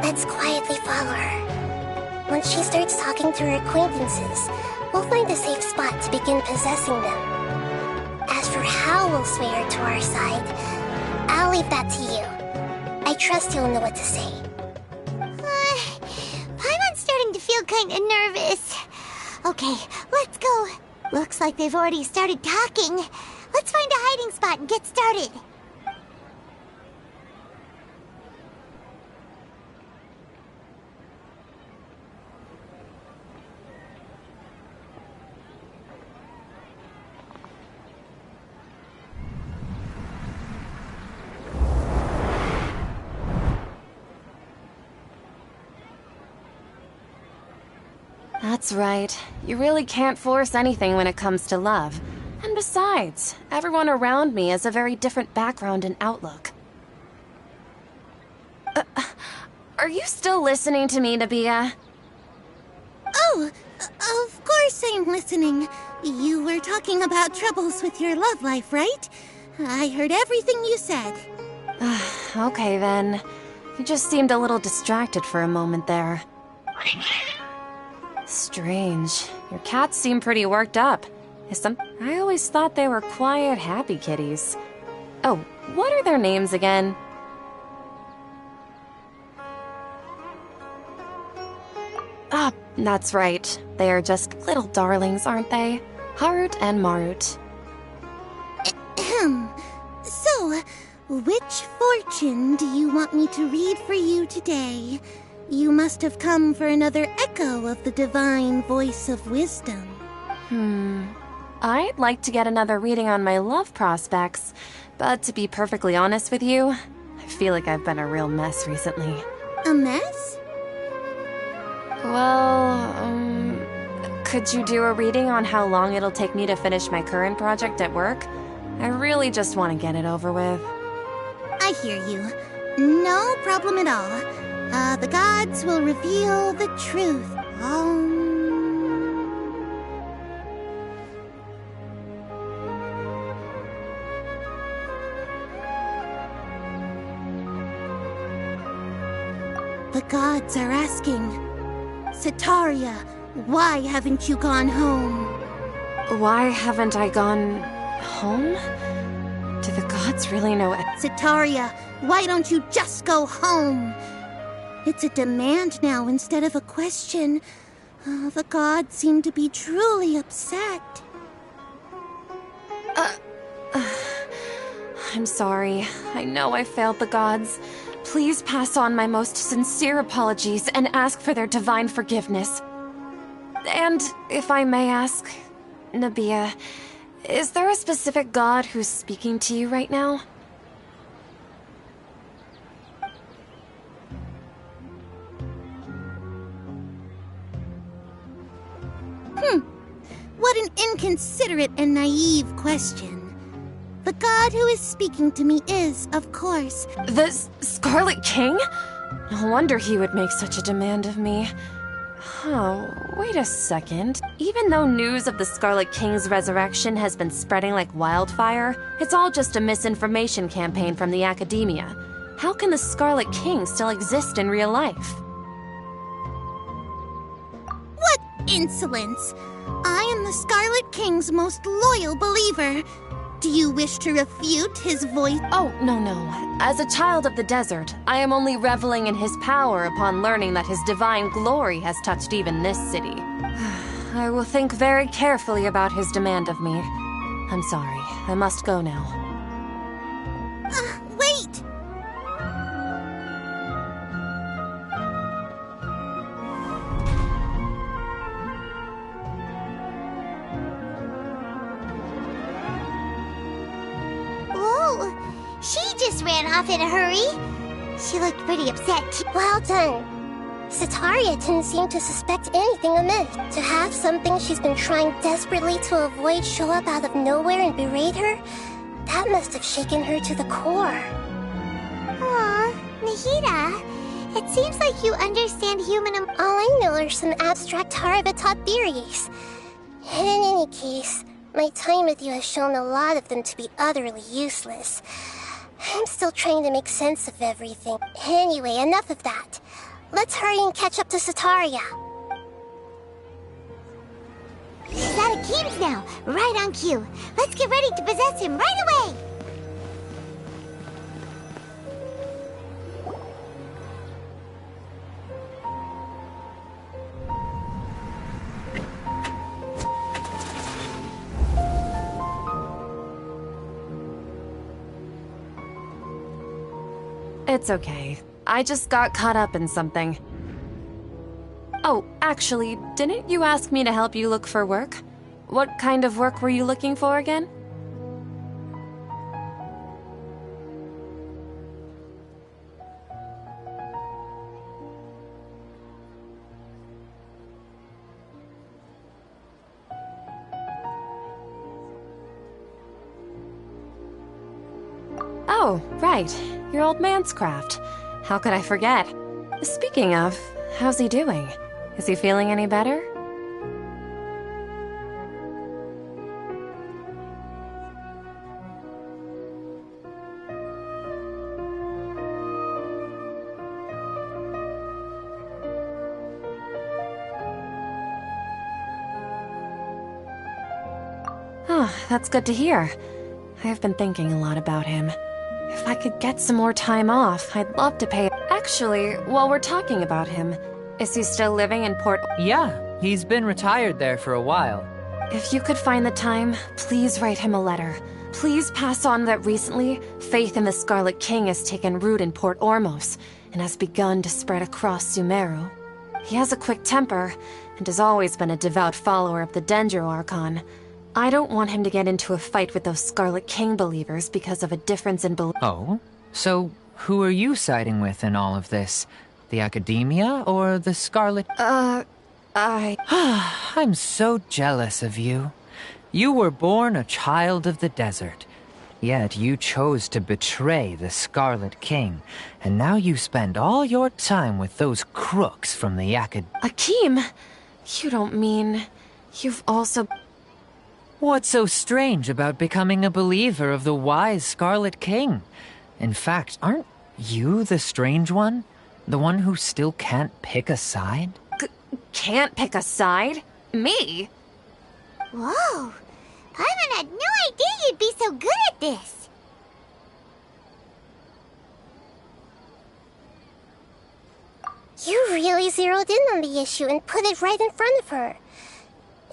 Let's quietly follow her. Once she starts talking to her acquaintances, we'll find a safe spot to begin possessing them. As for how we'll sway her to our side, I'll leave that to you. I trust you'll know what to say. Paimon's starting to feel kinda nervous. Okay, let's go. Looks like they've already started talking. Let's find a hiding spot and get started. That's right. You really can't force anything when it comes to love. And besides, everyone around me has a very different background and outlook. Are you still listening to me, Nabia? Oh, of course I'm listening. You were talking about troubles with your love life, right? I heard everything you said. Okay then. You just seemed a little distracted for a moment there. Strange. Your cats seem pretty worked up. I always thought they were quiet, happy kitties. Oh, what are their names again? Ah, that's right. They are just little darlings, aren't they? Harut and Marut. So, which fortune do you want me to read for you today? You must have come for another echo of the divine voice of wisdom. I'd like to get another reading on my love prospects, but to be perfectly honest with you, I feel like I've been a real mess recently. A mess? Well, could you do a reading on how long it'll take me to finish my current project at work? I really just want to get it over with. I hear you. No problem at all. The gods will reveal the truth. The gods are asking, Setaria, why haven't you gone home? Why haven't I gone home? Do the gods really know it? Setaria, why don't you just go home? It's a demand now instead of a question. The gods seem to be truly upset. I'm sorry. I know I failed the gods. Please pass on my most sincere apologies and ask for their divine forgiveness. And if I may ask, Nabia, is there a specific god who's speaking to you right now? What an inconsiderate and naive question. The god who is speaking to me is, of course... The Scarlet King? No wonder he would make such a demand of me. Oh, wait a second. Even though news of the Scarlet King's resurrection has been spreading like wildfire, it's all just a misinformation campaign from the academia. How can the Scarlet King still exist in real life? What insolence! I am the Scarlet King's most loyal believer. Do you wish to refute his voice? Oh, no. As a child of the desert, I am only reveling in his power upon learning that his divine glory has touched even this city. I will think very carefully about his demand of me. I'm sorry. I must go now. Wait! She just ran off in a hurry. She looked pretty upset. Well done. Setaria didn't seem to suspect anything amiss. To have something she's been trying desperately to avoid show up out of nowhere and berate her, that must have shaken her to the core. Aw, Nahida, it seems like you understand human All I know are some abstract Harava-taught theories. And in any case, my time with you has shown a lot of them to be utterly useless. I'm still trying to make sense of everything. Anyway, enough of that. let's hurry and catch up to Sataria. He's out of Keem's now, right on cue. Let's get ready to possess him right away! It's okay. I just got caught up in something. Oh, actually, didn't you ask me to help you look for work? What kind of work were you looking for again? Oh, right. Your old man's craft. How could I forget? Speaking of, how's he doing? Is he feeling any better? Oh, that's good to hear. I've been thinking a lot about him. If I could get some more time off, I'd love to pay. Actually, while we're talking about him, is he still living in Port? Yeah, he's been retired there for a while. If you could find the time, please write him a letter. Please pass on that recently, faith in the Scarlet King has taken root in Port Ormos and has begun to spread across Sumeru. He has a quick temper and has always been a devout follower of the Dendro Archon. I don't want him to get into a fight with those Scarlet King believers because of a difference in belief. Oh? So, who are you siding with in all of this? The Academia or the Scarlet... I'm so jealous of you. You were born a child of the desert. Yet you chose to betray the Scarlet King, and now you spend all your time with those crooks from the Akeem, you don't mean... You've also... What's so strange about becoming a believer of the wise Scarlet King? In fact, aren't you the strange one? The one who still can't pick a side? Can't pick a side? Me? Whoa! Paimon had no idea you'd be so good at this! You really zeroed in on the issue and put it right in front of her.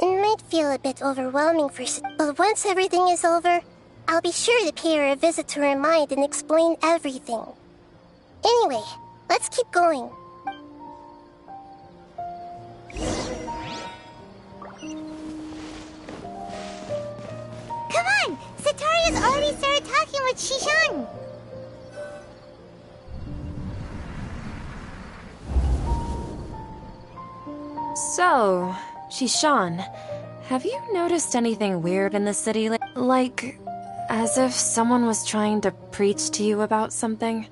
It might feel a bit overwhelming but once everything is over, I'll be sure to pay her a visit to her mind and explain everything. Anyway, let's keep going. Come on! Sataria's already started talking with Shishan! So, Shishan, have you noticed anything weird in the city? Like, as if someone was trying to preach to you about something?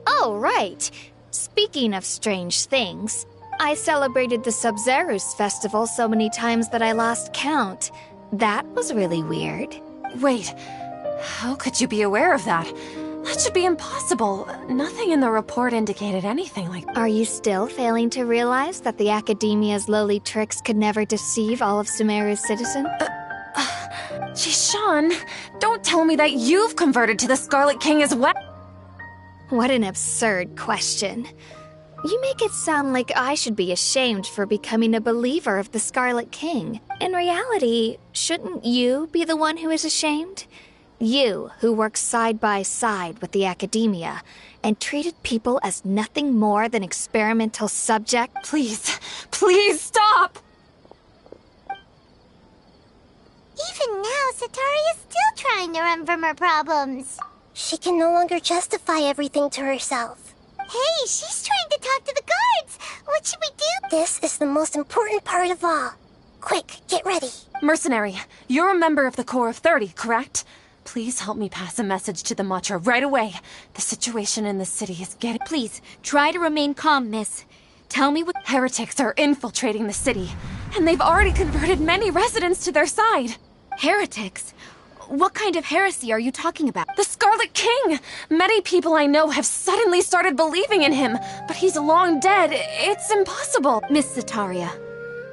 Oh, right. Speaking of strange things, I celebrated the Sub-Zerus festival so many times that I lost count. That was really weird. Wait, how could you be aware of that? That should be impossible. Nothing in the report indicated anything like... Are you still failing to realize that the Academia's lowly tricks could never deceive all of Sumeru's citizens? Shishan, don't tell me that you've converted to the Scarlet King as well! What an absurd question. You make it sound like I should be ashamed for becoming a believer of the Scarlet King. In reality, shouldn't you be the one who is ashamed? You, who works side by side with the Academia, and treated people as nothing more than experimental subjects. Please stop! Even now, Sataria's still trying to run from her problems. She can no longer justify everything to herself. Hey, she's trying to talk to the guards! What should we do? This is the most important part of all. Quick, get ready. Mercenary, you're a member of the Corps of 30, correct? Please help me pass a message to the Matcha right away. The situation in the city is getting... Please, try to remain calm, miss. Tell me what... Heretics are infiltrating the city, and they've already converted many residents to their side. Heretics? What kind of heresy are you talking about? The Scarlet King! Many people I know have suddenly started believing in him, but he's long dead. It's impossible. Miss Sataria,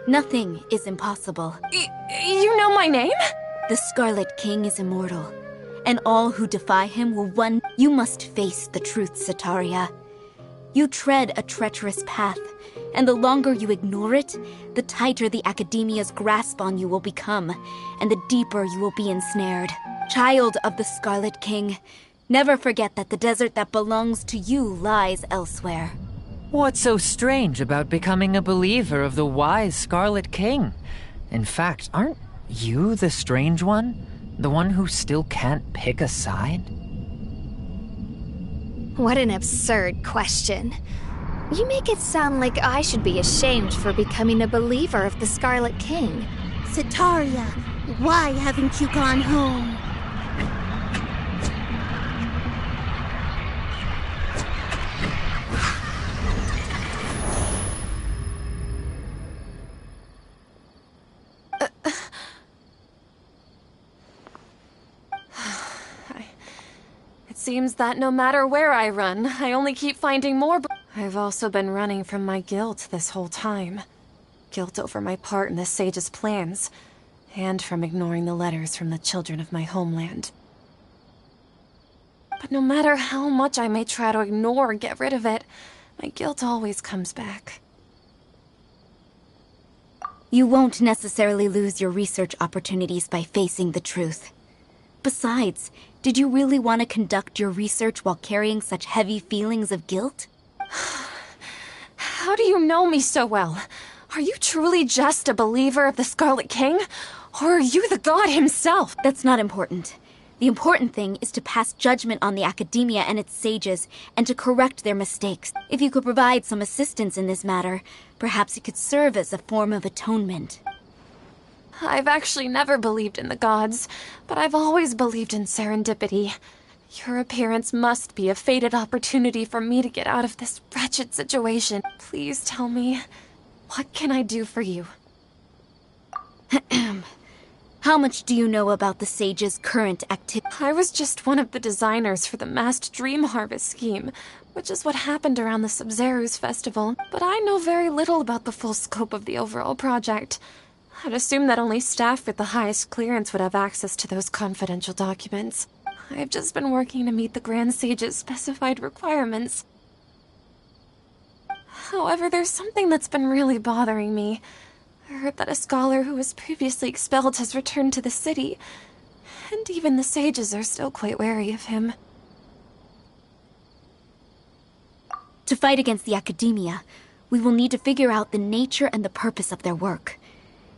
nothing is impossible. You know my name? The Scarlet King is immortal, and all who defy him will one. You must face the truth, Sataria. You tread a treacherous path, and the longer you ignore it, the tighter the Academia's grasp on you will become, and the deeper you will be ensnared. Child of the Scarlet King, never forget that the desert that belongs to you lies elsewhere. What's so strange about becoming a believer of the wise Scarlet King? In fact, aren't you the strange one? The one who still can't pick a side? What an absurd question. You make it sound like I should be ashamed for becoming a believer of the Scarlet King. Sataria, why haven't you gone home? It seems that no matter where I run, I only keep finding more. I've also been running from my guilt this whole time. Guilt over my part in the sage's plans, and from ignoring the letters from the children of my homeland. But no matter how much I may try to ignore or get rid of it, my guilt always comes back. You won't necessarily lose your research opportunities by facing the truth. Besides, did you really want to conduct your research while carrying such heavy feelings of guilt? How do you know me so well? Are you truly just a believer of the Scarlet King? Or are you the god himself? That's not important. The important thing is to pass judgment on the Academia and its sages, and to correct their mistakes. If you could provide some assistance in this matter, perhaps it could serve as a form of atonement. I've actually never believed in the gods, but I've always believed in serendipity. Your appearance must be a fated opportunity for me to get out of this wretched situation. Please tell me, what can I do for you? How much do you know about the sage's current activity? I was just one of the designers for the masked dream harvest scheme, which is what happened around the Sumeru's festival, but I know very little about the full scope of the overall project. I'd assume that only staff with the highest clearance would have access to those confidential documents. I've just been working to meet the Grand Sage's specified requirements. However, there's something that's been really bothering me. I heard that a scholar who was previously expelled has returned to the city, and even the sages are still quite wary of him. To fight against the Academia, we will need to figure out the nature and the purpose of their work.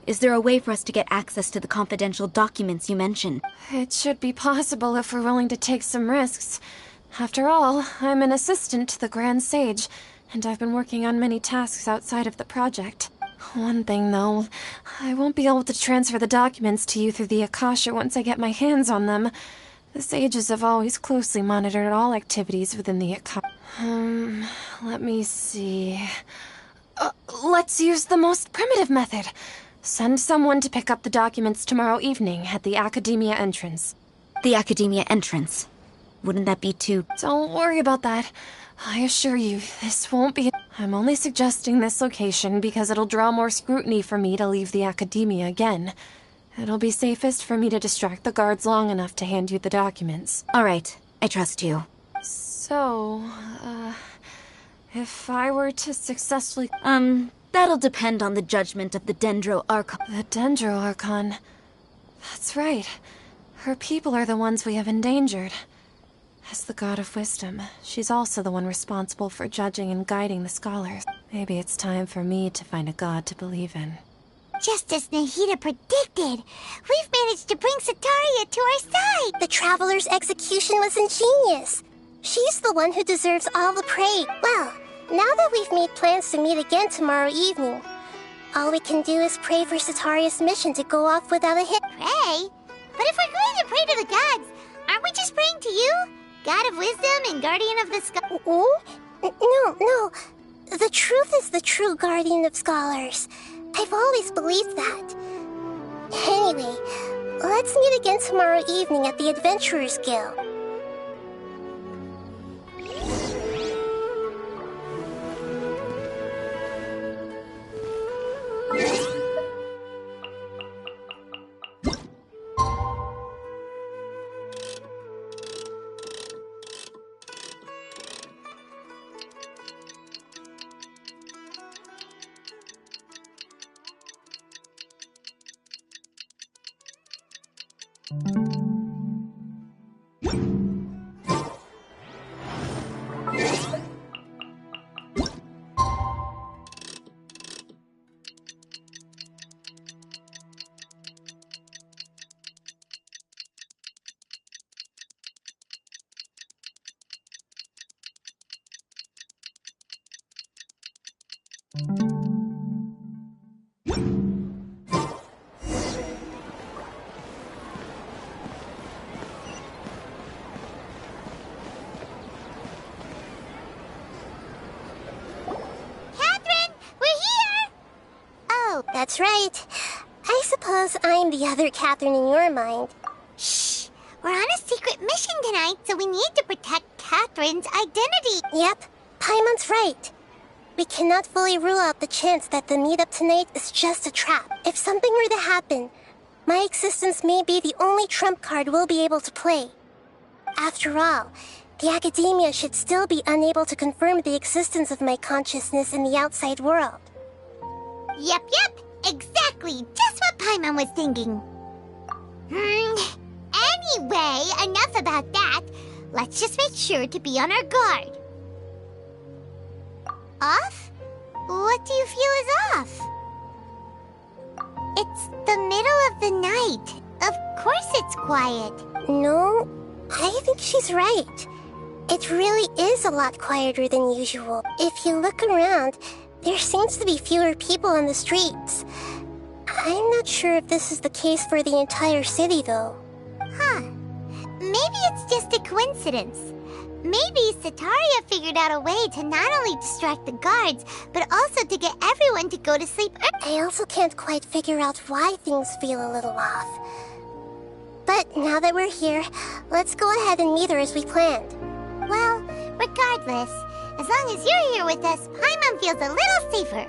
Is there a way for us to get access to the confidential documents you mentioned? It should be possible if we're willing to take some risks. After all, I'm an assistant to the Grand Sage, and I've been working on many tasks outside of the project. One thing, though, I won't be able to transfer the documents to you through the Akasha once I get my hands on them. The sages have always closely monitored all activities within the Akasha. Let me see. Let's use the most primitive method. Send someone to pick up the documents tomorrow evening at the Academia entrance. The Academia entrance? Wouldn't that be too... Don't worry about that. I assure you, this won't be... I'm only suggesting this location because it'll draw more scrutiny for me to leave the Academia again. It'll be safest for me to distract the guards long enough to hand you the documents. All right, I trust you. So, if I were to successfully... That'll depend on the judgment of the Dendro Archon. The Dendro Archon. That's right. Her people are the ones we have endangered. As the god of wisdom, she's also the one responsible for judging and guiding the scholars. Maybe it's time for me to find a god to believe in. Just as Nahida predicted, we've managed to bring Sataria to our side. The Traveler's execution was ingenious. She's the one who deserves all the praise. Well, now that we've made plans to meet again tomorrow evening, all we can do is pray for Sataria's mission to go off without a hit. Pray? But if we're going to pray to the gods, aren't we just praying to you? God of wisdom and guardian of the sky? No. The truth is the true guardian of scholars. I've always believed that. Anyway, Let's meet again tomorrow evening at the Adventurers Guild. That's right. I suppose I'm the other Catherine in your mind. Shh! We're on a secret mission tonight, so we need to protect Catherine's identity. Yep, Paimon's right. We cannot fully rule out the chance that the meetup tonight is just a trap. If something were to happen, my existence may be the only trump card we'll be able to play. After all, the academia should still be unable to confirm the existence of my consciousness in the outside world. Yep. Exactly. Just what Paimon was thinking. Anyway, enough about that. Let's just make sure to be on our guard. Off? What do you feel is off? It's the middle of the night. Of course it's quiet. No, I think she's right. It really is a lot quieter than usual. If you look around, there seems to be fewer people on the streets. I'm not sure if this is the case for the entire city, though. Huh. Maybe it's just a coincidence. Maybe Sataria figured out a way to not only distract the guards, but also to get everyone to go to sleep early. I also can't quite figure out why things feel a little off. But now that we're here, let's go ahead and meet her as we planned. Well, regardless, as long as you're here with us, Paimon feels a little safer.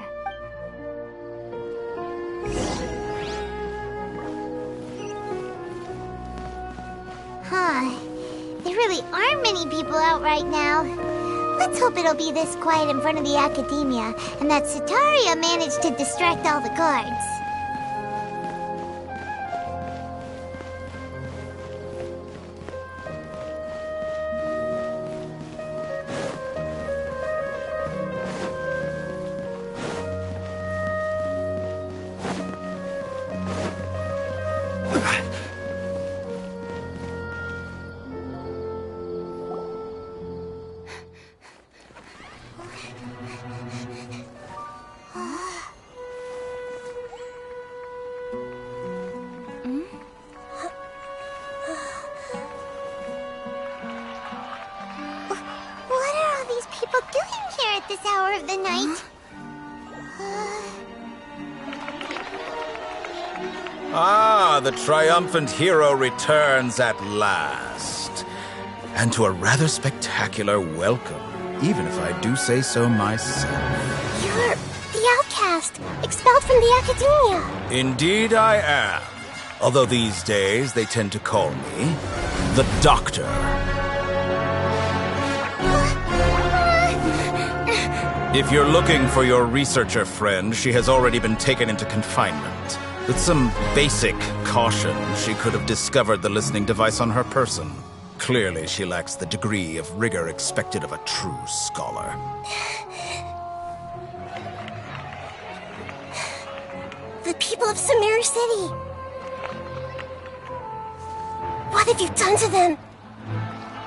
Huh. There really aren't many people out right now. Let's hope it'll be this quiet in front of the academia, and that Sataria managed to distract all the guards. This hour of the night. Ah, the triumphant hero returns at last. And to a rather spectacular welcome, even if I do say so myself. You're the outcast, expelled from the academia. Indeed I am. Although these days they tend to call me the Doctor. If you're looking for your researcher friend, she has already been taken into confinement. With some basic caution, she could have discovered the listening device on her person. Clearly, she lacks the degree of rigor expected of a true scholar. The people of Sumeru City! What have you done to them?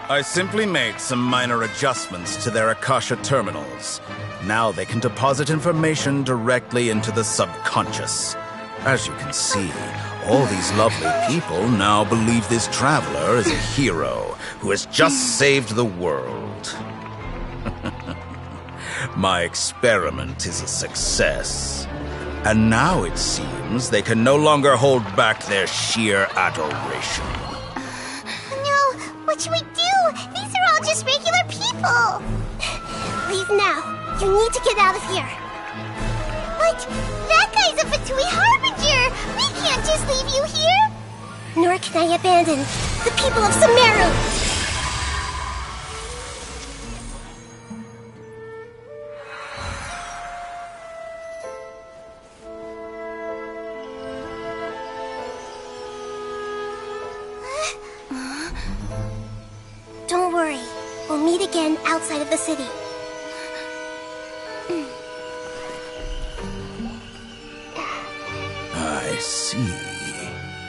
I simply made some minor adjustments to their Akasha terminals. Now they can deposit information directly into the subconscious. As you can see, all these lovely people now believe this traveler is a hero who has just saved the world. My experiment is a success. And now it seems they can no longer hold back their sheer adoration. No, what should we do? These are all just regular people. Leave now. You need to get out of here. But that guy's a Fatui Harbinger. We can't just leave you here. Nor can I abandon the people of Sumeru. Don't worry. We'll meet again outside of the city. I see.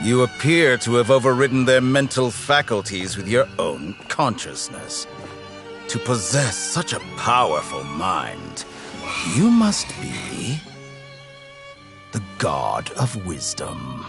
You appear to have overridden their mental faculties with your own consciousness. To possess such a powerful mind, you must be the god of wisdom.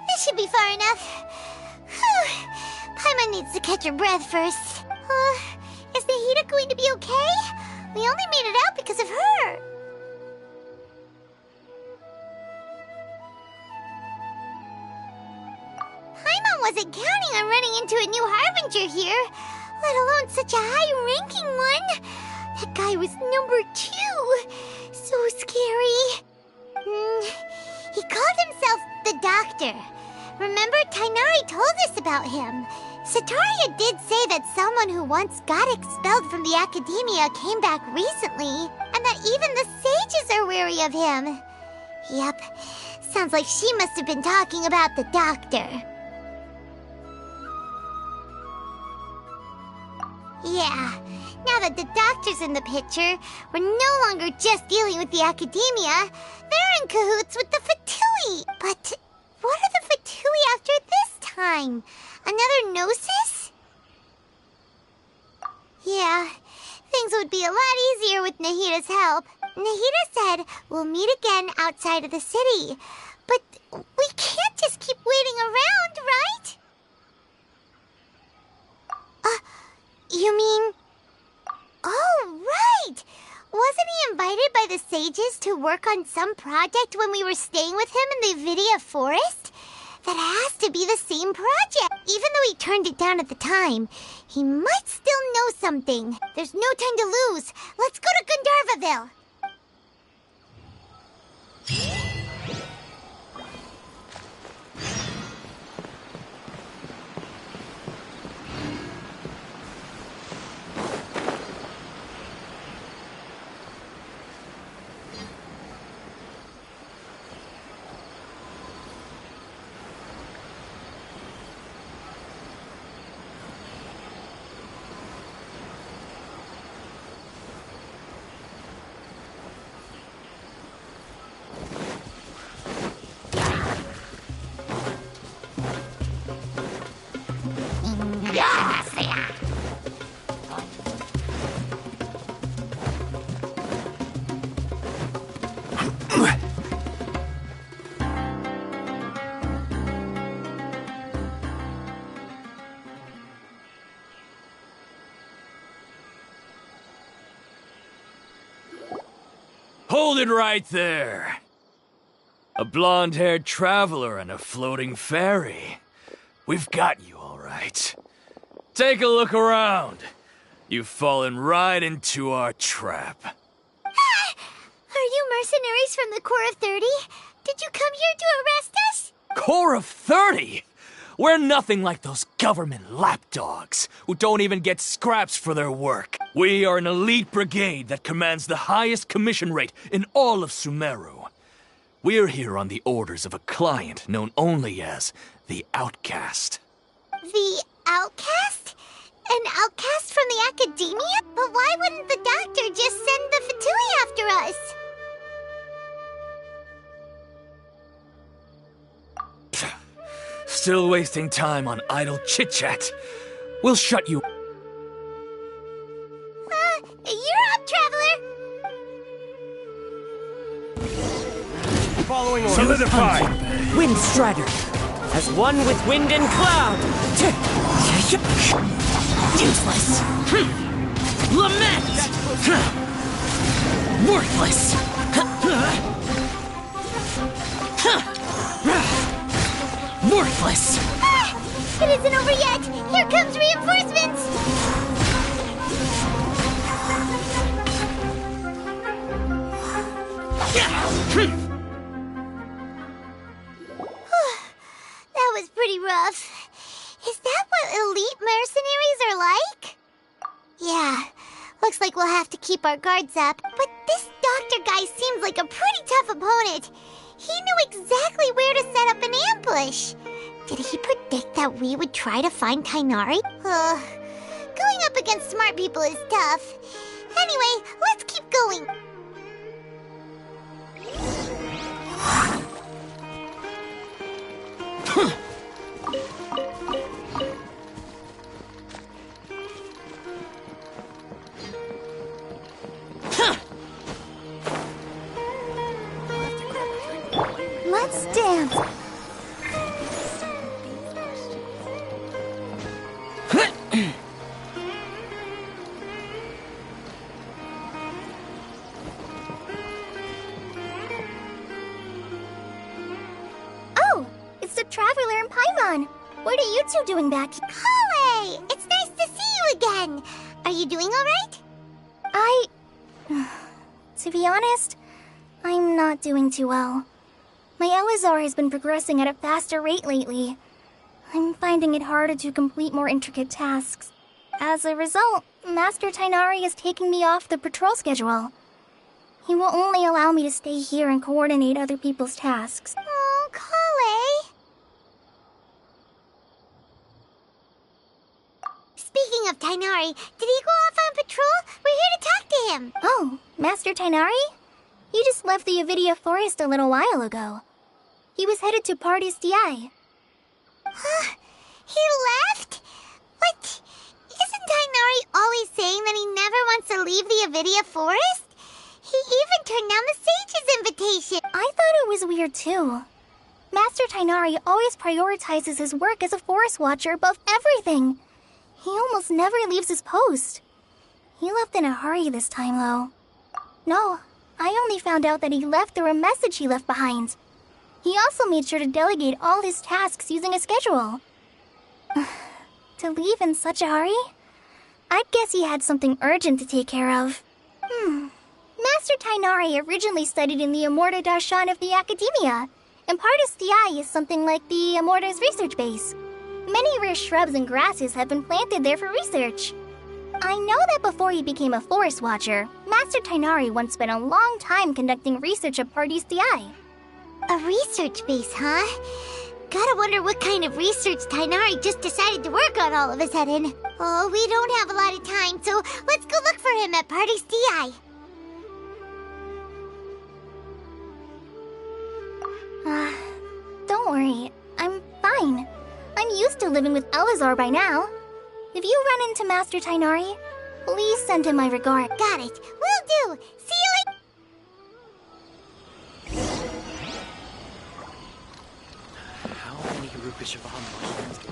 This should be far enough. Whew. Paimon needs to catch her breath first. Is Nahida going to be okay? We only made it out because of her. Paimon wasn't counting on running into a new Harbinger here, let alone such a high-ranking one. That guy was number 2. So scary. He called himself the Doctor. Remember, Tainari told us about him. Sataria did say that someone who once got expelled from the Academia came back recently, and that even the sages are wary of him. Yep, sounds like she must have been talking about the Doctor. Yeah, now that the Doctor's in the picture, we're no longer just dealing with the Academia. They're in cahoots with the Fatui. But what are the Fatui after this time? Another Gnosis? Yeah, things would be a lot easier with Nahida's help. Nahida said we'll meet again outside of the city. But we can't just keep waiting around, right? You mean... Oh, right! Wasn't he invited by the sages to work on some project when we were staying with him in the Vidia forest? That has to be the same project. Even though he turned it down at the time, he might still know something. There's no time to lose. Let's go to Gandharvaville. Hold it right there. A blonde-haired traveler and a floating fairy. We've got you all right. Take a look around. You've fallen right into our trap. Are you mercenaries from the Corps of 30? Did you come here to arrest us? Corps of 30? We're nothing like those government lapdogs who don't even get scraps for their work. We are an elite brigade that commands the highest commission rate in all of Sumeru. We're here on the orders of a client known only as the Outcast. The Outcast? An outcast from the Academia? academia? But why wouldn't the doctor just send the Fatui after us? Still wasting time on idle chit-chat. We'll shut you. You're up, Traveler! Following order. Solidify! Wind Strider! As one with wind and cloud! Useless! Lament! Worthless! Worthless! It isn't over yet! Here comes reinforcements! That was pretty rough. Is that what elite mercenaries are like? Yeah, looks like we'll have to keep our guards up. But this doctor guy seems like a pretty tough opponent. He knew exactly where to set up an ambush. Did he predict that we would try to find Tainari? Going up against smart people is tough. Anyway, let's keep going. Let's dance. Oh, it's the Traveler and Paimon. What are you two doing back here? Kale! It's nice to see you again. Are you doing all right? To be honest, I'm not doing too well. My Elazar has been progressing at a faster rate lately. I'm finding it harder to complete more intricate tasks. As a result, Master Tainari is taking me off the patrol schedule. He will only allow me to stay here and coordinate other people's tasks. Oh, Kale. Speaking of Tainari, did he go off on patrol? We're here to talk to him. Oh, Master Tainari? He just left the Avidia Forest a little while ago. He was headed to Party's DI. Huh? He left? What? Isn't Tainari always saying that he never wants to leave the Avidia Forest? He even turned down the Sage's invitation. I thought it was weird too. Master Tainari always prioritizes his work as a forest watcher above everything. He almost never leaves his post. He left in a hurry this time, though. No, I only found out that he left through a message he left behind. He also made sure to delegate all his tasks using a schedule. To leave in such a hurry? I'd guess he had something urgent to take care of. Master Tainari originally studied in the Amorta Darshan of the Academia, and Partis Di is something like the Amorta's research base. Many rare shrubs and grasses have been planted there for research. I know that before he became a forest watcher, Master Tainari once spent a long time conducting research at Partis Di. A research base, huh? Gotta wonder what kind of research Tainari just decided to work on all of a sudden. Oh, we don't have a lot of time, so let's go look for him at Party's DI. Don't worry, I'm fine. I'm used to living with Elazar by now. If you run into Master Tainari, please send him my regard. Got it. Will do. See you later. How many Rupeshavan mushrooms do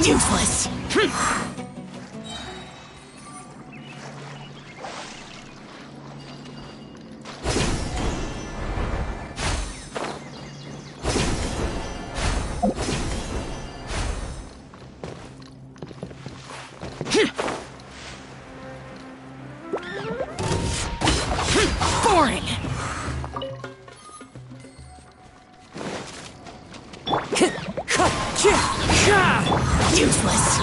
Useless. Boring. Useless.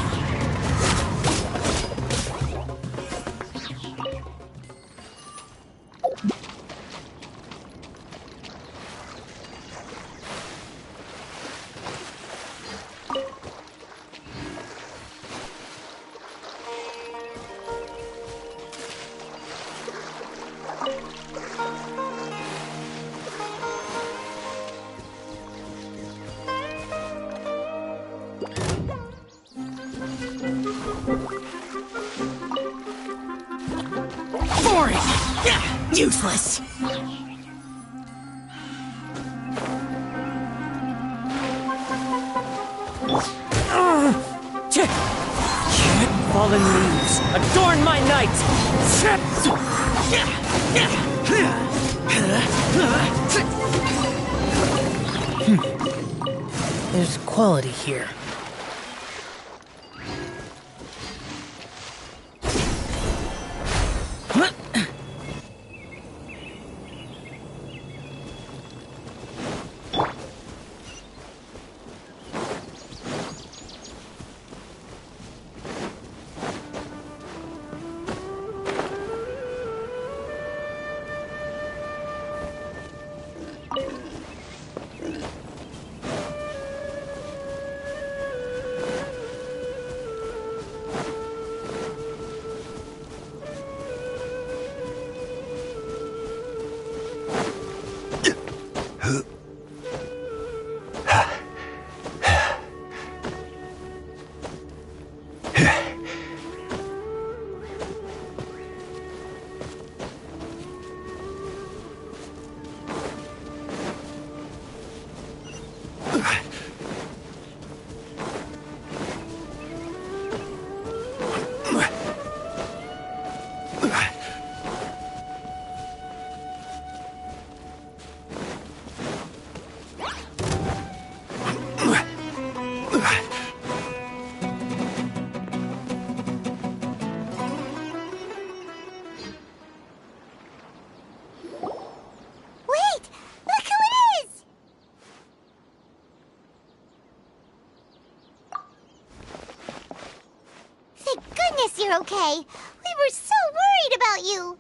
Boring. Useless. Fallen leaves, adorn my night! There's quality here. You're okay. We were so worried about you.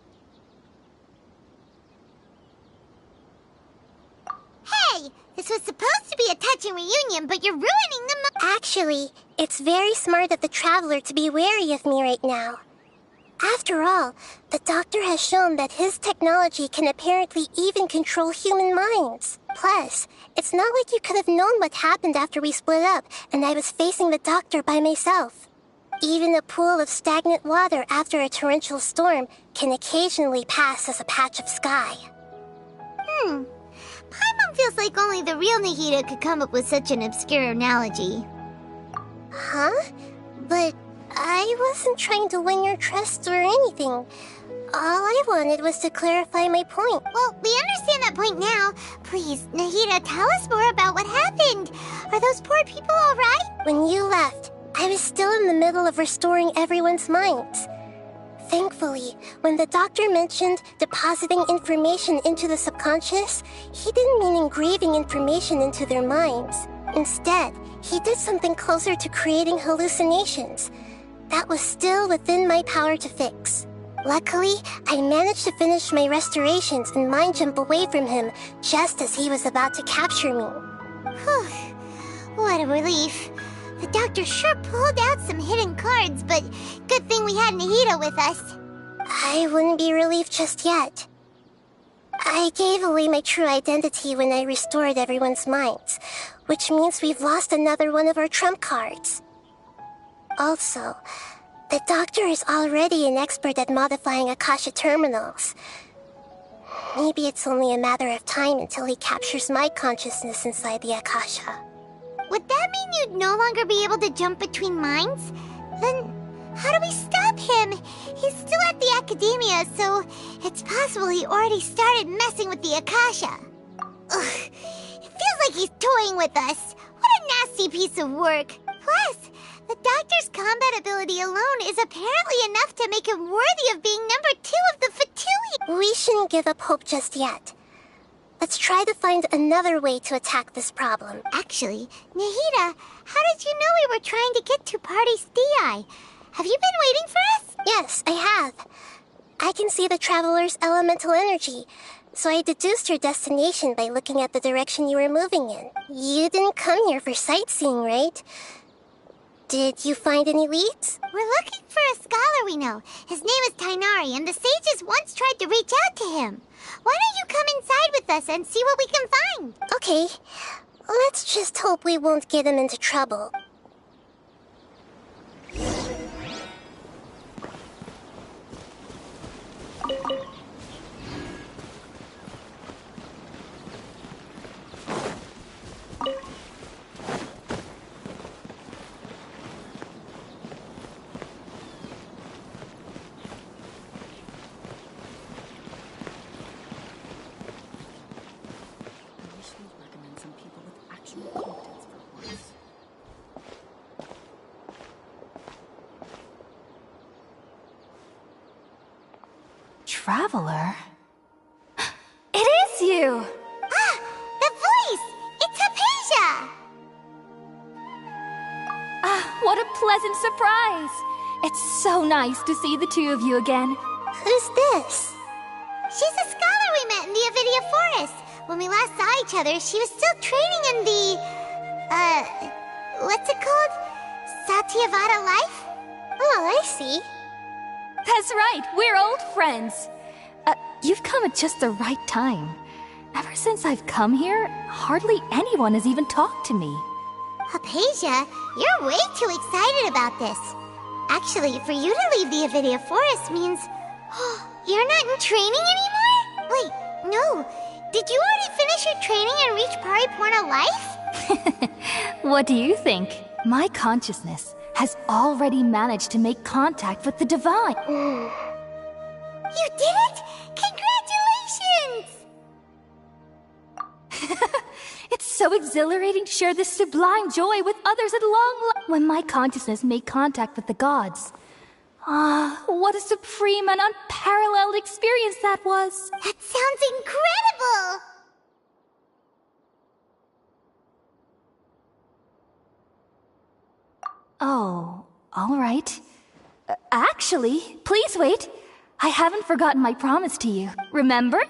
Hey, this was supposed to be a touching reunion, but you're ruining the Actually, it's very smart of the Traveler to be wary of me right now. After all, the Doctor has shown that his technology can apparently even control human minds. Plus, it's not like you could have known what happened after we split up and I was facing the Doctor by myself. Even a pool of stagnant water after a torrential storm can occasionally pass as a patch of sky. Paimon feels like only the real Nahida could come up with such an obscure analogy. Huh? But I wasn't trying to win your trust or anything. All I wanted was to clarify my point. Well, we understand that point now. Please, Nahida, tell us more about what happened. Are those poor people all right? When you left, I was still in the middle of restoring everyone's minds. Thankfully, when the Doctor mentioned depositing information into the subconscious, he didn't mean engraving information into their minds. Instead, he did something closer to creating hallucinations. That was still within my power to fix. Luckily, I managed to finish my restorations and mind jump away from him just as he was about to capture me. Whew. What a relief. The Doctor sure pulled out some hidden cards, but good thing we had Nahida with us. I wouldn't be relieved just yet. I gave away my true identity when I restored everyone's minds, which means we've lost another one of our trump cards. Also, the Doctor is already an expert at modifying Akasha terminals. Maybe it's only a matter of time until he captures my consciousness inside the Akasha. Would that mean you'd no longer be able to jump between minds? Then how do we stop him? He's still at the Academia, so it's possible he already started messing with the Akasha. Ugh, it feels like he's toying with us. What a nasty piece of work. Plus, the Doctor's combat ability alone is apparently enough to make him worthy of being number 2 of the Fatui. We shouldn't give up hope just yet. Let's try to find another way to attack this problem. Actually, Nahida, how did you know we were trying to get to Party's Di? Have you been waiting for us? Yes, I have. I can see the Traveler's elemental energy, so I deduced your destination by looking at the direction you were moving in. You didn't come here for sightseeing, right? Did you find any leads? We're looking for a scholar we know. His name is Tainari, and the sages once tried to reach out to him. Why don't you come inside with us and see what we can find? Okay. Let's just hope we won't get him into trouble. Traveler? It is you! Ah! The voice! It's Hypatia! Ah, what a pleasant surprise! It's so nice to see the two of you again. Who's this? She's a scholar we met in the Avidia Forest. When we last saw each other, she was still training in the... what's it called? Satyavada life? Oh, I see. That's right, we're old friends. You've come at just the right time. Ever since I've come here, hardly anyone has even talked to me. Hypatia, you're way too excited about this. Actually, for you to leave the Avidia Forest means... you're not in training anymore? Wait, no. Did you already finish your training and reach Paripurna life? What do you think? My consciousness has already managed to make contact with the divine. You did it? Congratulations! It's so exhilarating to share this sublime joy with others at long when my consciousness made contact with the gods. Ah, what a supreme and unparalleled experience that was! That sounds incredible! Oh, all right. Actually, please wait. I haven't forgotten my promise to you. Remember?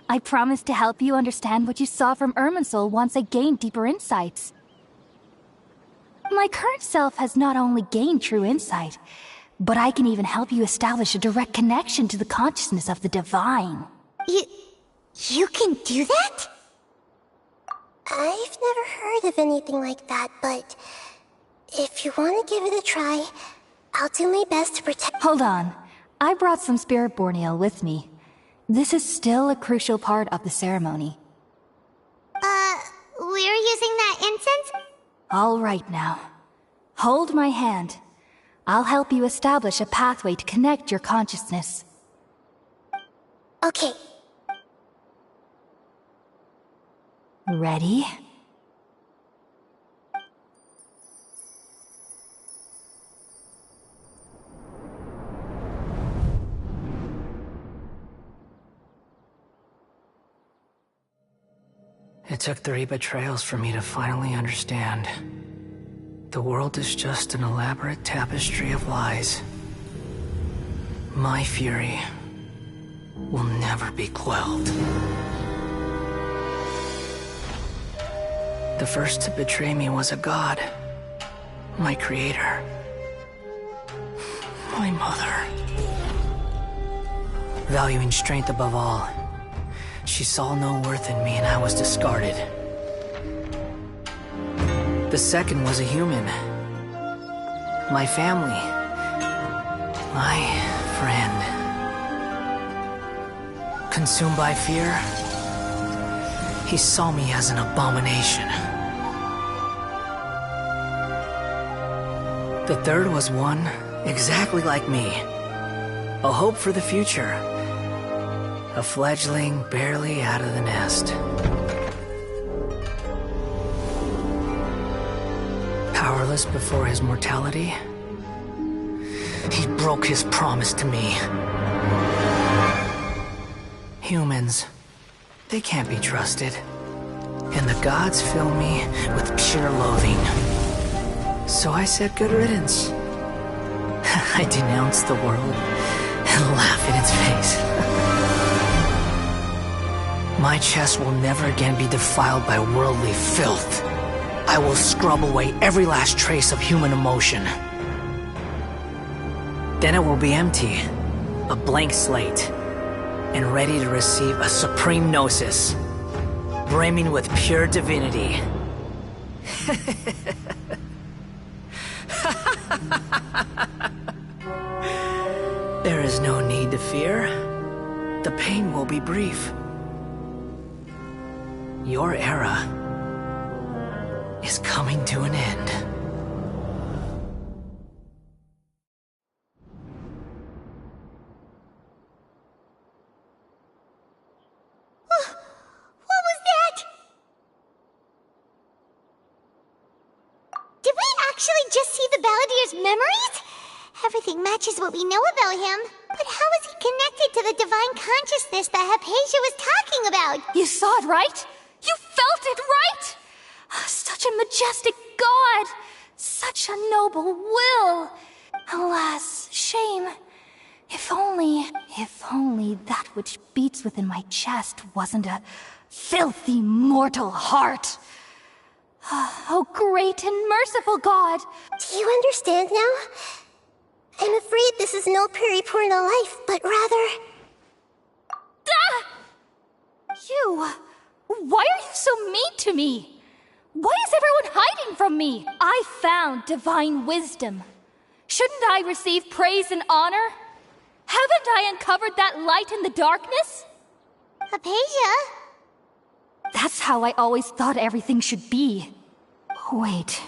I promised to help you understand what you saw from Irminsul once I gained deeper insights. My current self has not only gained true insight, but I can even help you establish a direct connection to the consciousness of the divine. You can do that? I've never heard of anything like that, but if you want to give it a try, I'll do my best to protect— Hold on. I brought some spirit borneal with me. This is still a crucial part of the ceremony. We're using that incense? All right now. Hold my hand. I'll help you establish a pathway to connect your consciousness. Okay. Ready? It took 3 betrayals for me to finally understand. The world is just an elaborate tapestry of lies. My fury will never be quelled. The first to betray me was a god. My creator. My mother. Valuing strength above all, she saw no worth in me and I was discarded. The second was a human. My family. My friend. Consumed by fear, he saw me as an abomination. The third was one exactly like me. A hope for the future. A fledgling barely out of the nest. Powerless before his mortality, he broke his promise to me. Humans, they can't be trusted. And the gods fill me with pure loathing. So I said good riddance. I denounce the world and laugh in its face. My chest will never again be defiled by worldly filth. I will scrub away every last trace of human emotion. Then it will be empty, a blank slate, and ready to receive a supreme gnosis, brimming with pure divinity. There is no need to fear. The pain will be brief. Your era is coming to an end. What was that? Did we actually just see the Balladier's memories? Everything matches what we know about him. But how is he connected to the divine consciousness that Hypatia was talking about? You saw it, right? You felt it, right? Such a majestic god! Such a noble will! Alas, shame. If only that which beats within my chest wasn't a filthy mortal heart. Oh, great and merciful God! Do you understand now? I'm afraid this is no Peripurna life, but rather... Ah! You... Why are you so mean to me? Why is everyone hiding from me? I found divine wisdom. Shouldn't I receive praise and honor? Haven't I uncovered that light in the darkness? Hypatia? That's how I always thought everything should be. Wait.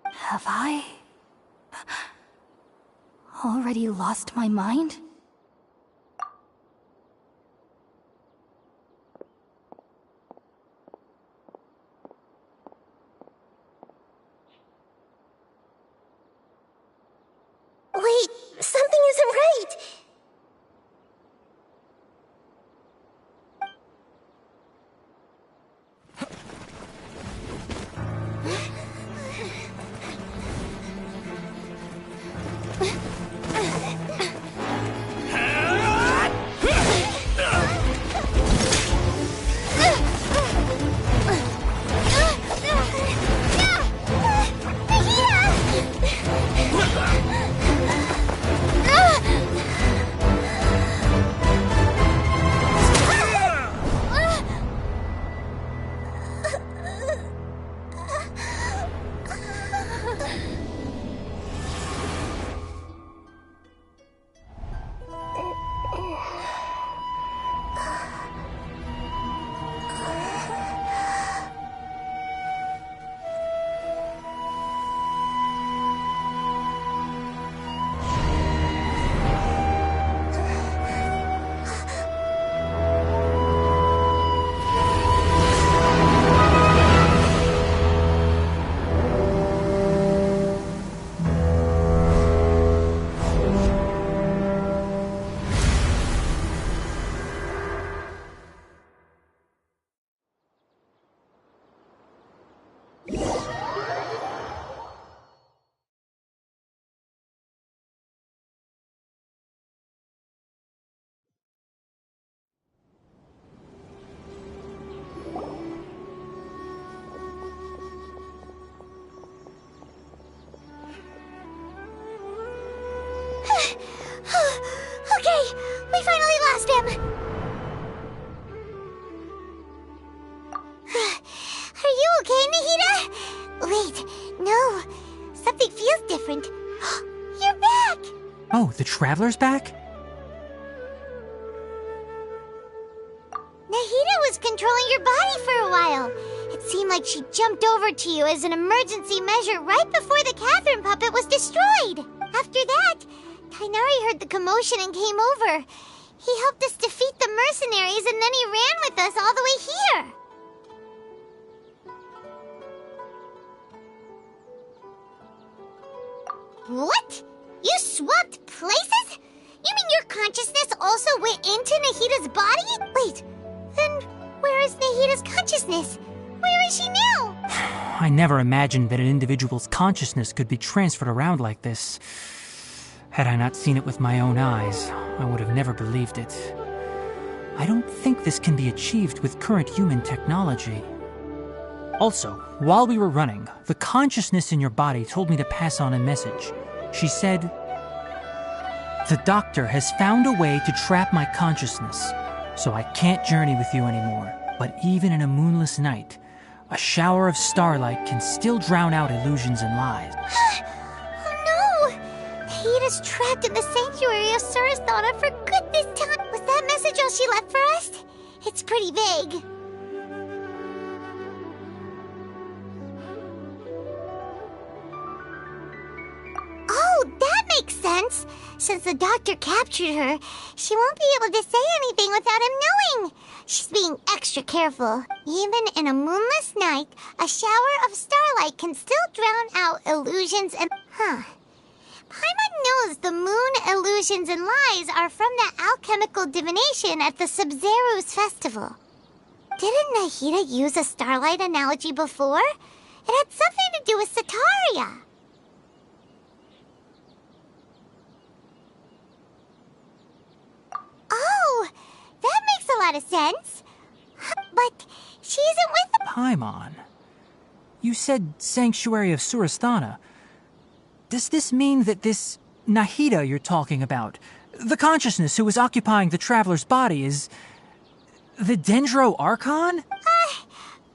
Have I... already lost my mind? Wait, something isn't right! Okay, we finally lost him! Are you okay, Nahida? Wait, no. Something feels different. You're back! Oh, the Traveler's back? while. It seemed like she jumped over to you as an emergency measure right before the Catherine puppet was destroyed. After that, Tainari heard the commotion and came over. He helped us defeat the mercenaries and then he ran with us all the way here. What? You swapped places? You mean your consciousness also went into Nahida's body? Wait, then where is Nahida's consciousness? Where is she now? I never imagined that an individual's consciousness could be transferred around like this. Had I not seen it with my own eyes, I would have never believed it. I don't think this can be achieved with current human technology. Also, while we were running, the consciousness in your body told me to pass on a message. She said, "The doctor has found a way to trap my consciousness, so I can't journey with you anymore. But even in a moonless night, a shower of starlight can still drown out illusions and lies." Oh no! Nahida's trapped in the sanctuary of Surasthana for good this time. Was that message all she left for us? It's pretty vague. Oh, that makes sense. Since the doctor captured her, she won't be able to say anything without him knowing. She's being extra careful. Even in a moonless night, a shower of starlight can still drown out illusions and... Paimon knows the moon illusions and lies are from that alchemical divination at the Sumeru's festival. Didn't Nahida use a starlight analogy before? It had something to do with Sataria. Oh, that makes a lot of sense. But she isn't with the... Paimon, you said Sanctuary of Surasthana. Does this mean that this Nahida you're talking about, the consciousness who was occupying the traveler's body, is the Dendro Archon?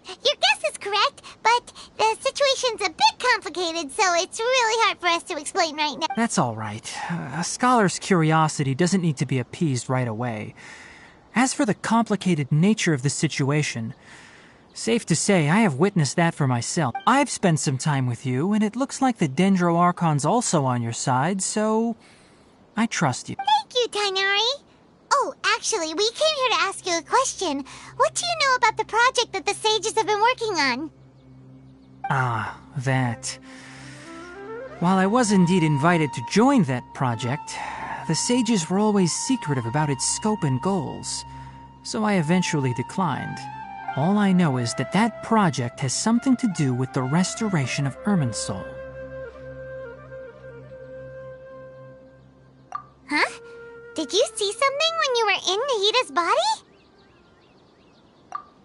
Your guess is correct, but the situation's a bit complicated, so it's really hard for us to explain right now. That's all right. A scholar's curiosity doesn't need to be appeased right away. As for the complicated nature of the situation, safe to say I have witnessed that for myself. I've spent some time with you, and it looks like the Dendro Archon's also on your side, so I trust you. Thank you, Tainari. Oh, actually, we came here to ask you a question. What do you know about the project that the sages have been working on? Ah, that. While I was indeed invited to join that project, the sages were always secretive about its scope and goals, so I eventually declined. All I know is that that project has something to do with the restoration of Irminsul. Huh? Did you see something when you were in Nahida's body?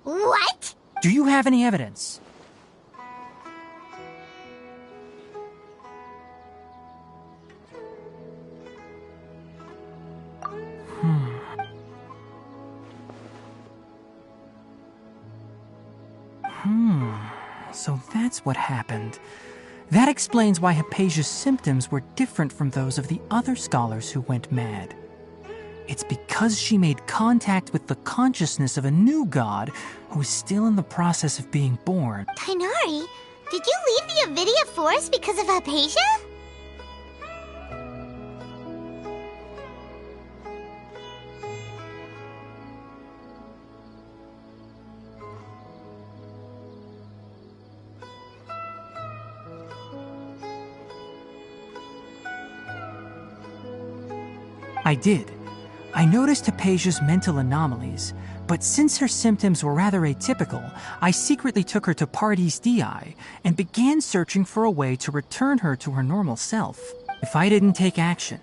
What? Do you have any evidence? So that's what happened. That explains why Hypatia's symptoms were different from those of the other scholars who went mad. It's because she made contact with the consciousness of a new god who is still in the process of being born. Tainari, did you leave the Avidia Forest because of Hypatia? I did. I noticed Hypatia's mental anomalies, but since her symptoms were rather atypical, I secretly took her to Pardis Dii and began searching for a way to return her to her normal self. If I didn't take action,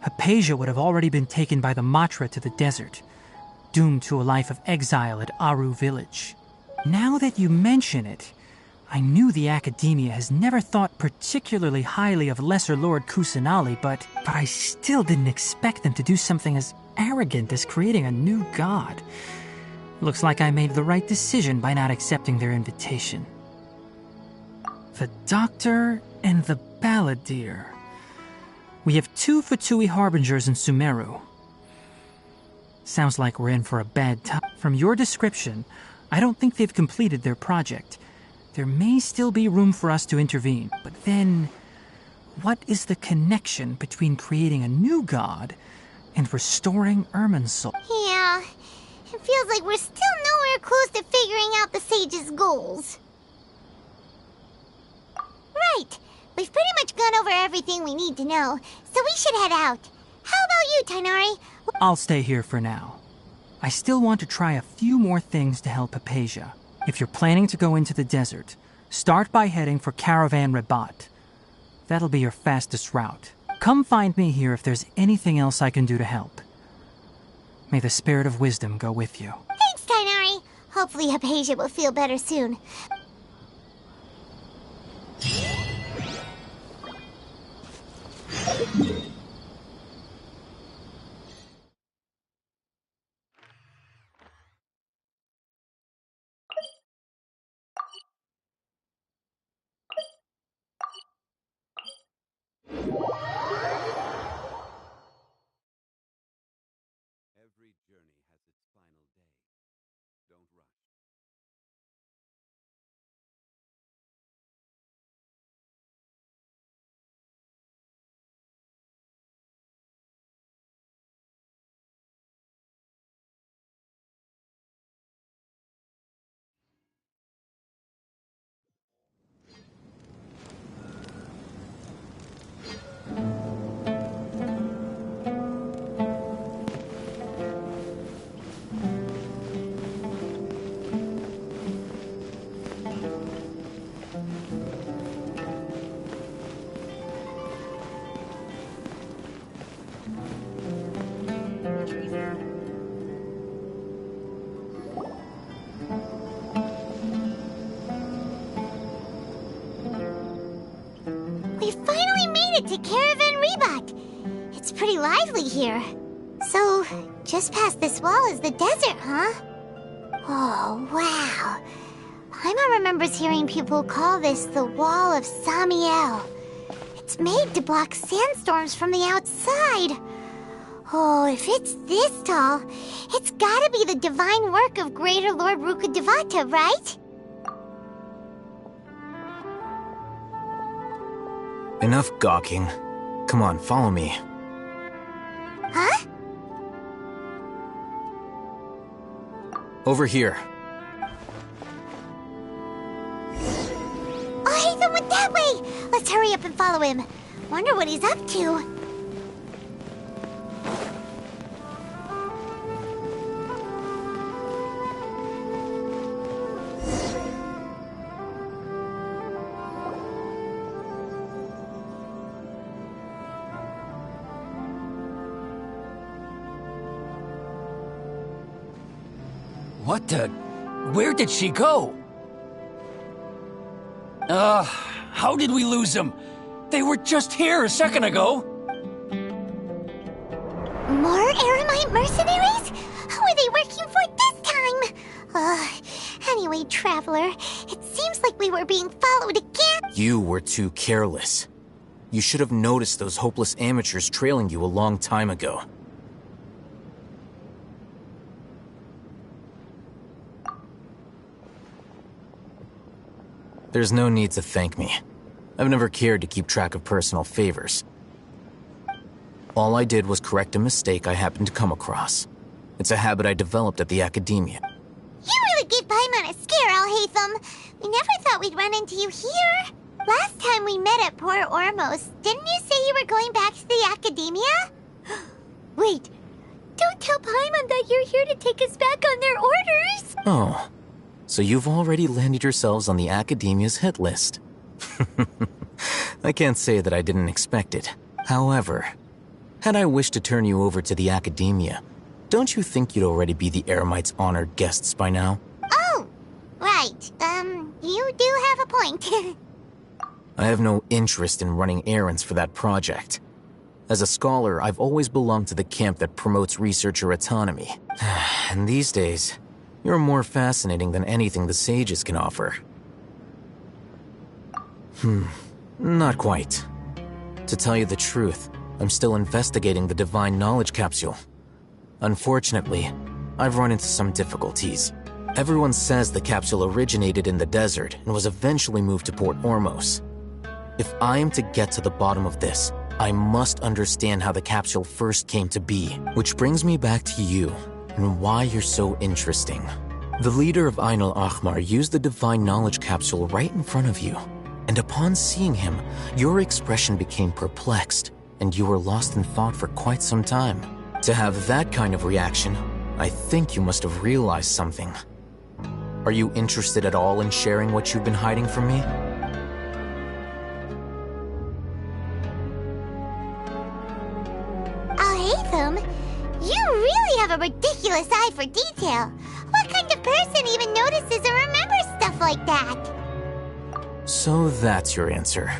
Hypatia would have already been taken by the Matra to the desert, doomed to a life of exile at Aru village. Now that you mention it, I knew the Academia has never thought particularly highly of Lesser Lord Kusanali, but I still didn't expect them to do something as arrogant as creating a new god. Looks like I made the right decision by not accepting their invitation. The Doctor and the Balladeer. We have 2 Fatui Harbingers in Sumeru. Sounds like we're in for a bad time. From your description, I don't think they've completed their project. There may still be room for us to intervene, but then what is the connection between creating a new god and restoring Irminsul? Yeah, it feels like we're still nowhere close to figuring out the sage's goals. Right, we've pretty much gone over everything we need to know, so we should head out. How about you, Tighnari? I'll stay here for now. I still want to try a few more things to help Hypatia. If you're planning to go into the desert, start by heading for Caravan Rabat. That'll be your fastest route. Come find me here if there's anything else I can do to help. May the spirit of wisdom go with you. Thanks, Tighnari. Hopefully Hypatia will feel better soon. Every journey has its final day. Don't rush. We finally made it to Caravan Rabat. It's pretty lively here. So, just past this wall is the desert, huh? Oh, wow. Paimon remembers hearing people call this the Wall of Samiel. It's made to block sandstorms from the outside. Oh, if it's this tall, it's gotta be the divine work of Greater Lord Rukkhadevata, right? Enough gawking. Come on, follow me. Huh? Over here. Oh, Hatham went that way! Let's hurry up and follow him. Wonder what he's up to. What the? Where did she go? How did we lose them? They were just here a second ago. More Eremite mercenaries? Who are they working for this time? Anyway, Traveler, it seems like we were being followed again. You were too careless. You should have noticed those hopeless amateurs trailing you a long time ago. There's no need to thank me. I've never cared to keep track of personal favors. All I did was correct a mistake I happened to come across. It's a habit I developed at the Academia. You really gave Paimon a scare, Alhaitham. We never thought we'd run into you here. Last time we met at Port Ormos, didn't you say you were going back to the Academia? Wait, don't tell Paimon that you're here to take us back on their orders. Oh. So you've already landed yourselves on the Academia's hit list. I can't say that I didn't expect it. However, had I wished to turn you over to the Academia, don't you think you'd already be the Eremites' honored guests by now? Oh, right. You do have a point. I have no interest in running errands for that project. As a scholar, I've always belonged to the camp that promotes researcher autonomy. And these days, you're more fascinating than anything the sages can offer. Not quite. To tell you the truth, I'm still investigating the Divine Knowledge Capsule. Unfortunately, I've run into some difficulties. Everyone says the capsule originated in the desert and was eventually moved to Port Ormos. If I am to get to the bottom of this, I must understand how the capsule first came to be. Which brings me back to you, and why you're so interesting. The leader of Ain al-Ahmar used the Divine Knowledge Capsule right in front of you, and upon seeing him, your expression became perplexed, and you were lost in thought for quite some time. To have that kind of reaction, I think you must have realized something. Are you interested at all in sharing what you've been hiding from me? You really have a ridiculous eye for detail. What kind of person even notices or remembers stuff like that? So that's your answer.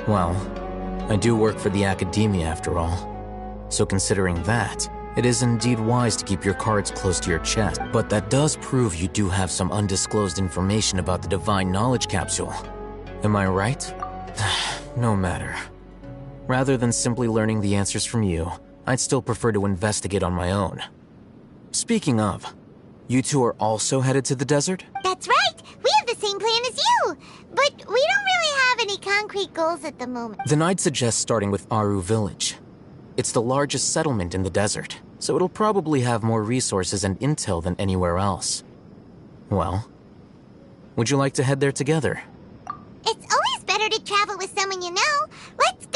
Well, I do work for the Academia after all. So considering that, it is indeed wise to keep your cards close to your chest. But that does prove you do have some undisclosed information about the Divine Knowledge Capsule. Am I right? No matter. Rather than simply learning the answers from you, I'd still prefer to investigate on my own. Speaking of, you two are also headed to the desert? That's right! We have the same plan as you! But we don't really have any concrete goals at the moment. Then I'd suggest starting with Aru Village. It's the largest settlement in the desert, so it'll probably have more resources and intel than anywhere else. Well, would you like to head there together? It's always better to travel with someone you know. Let's go!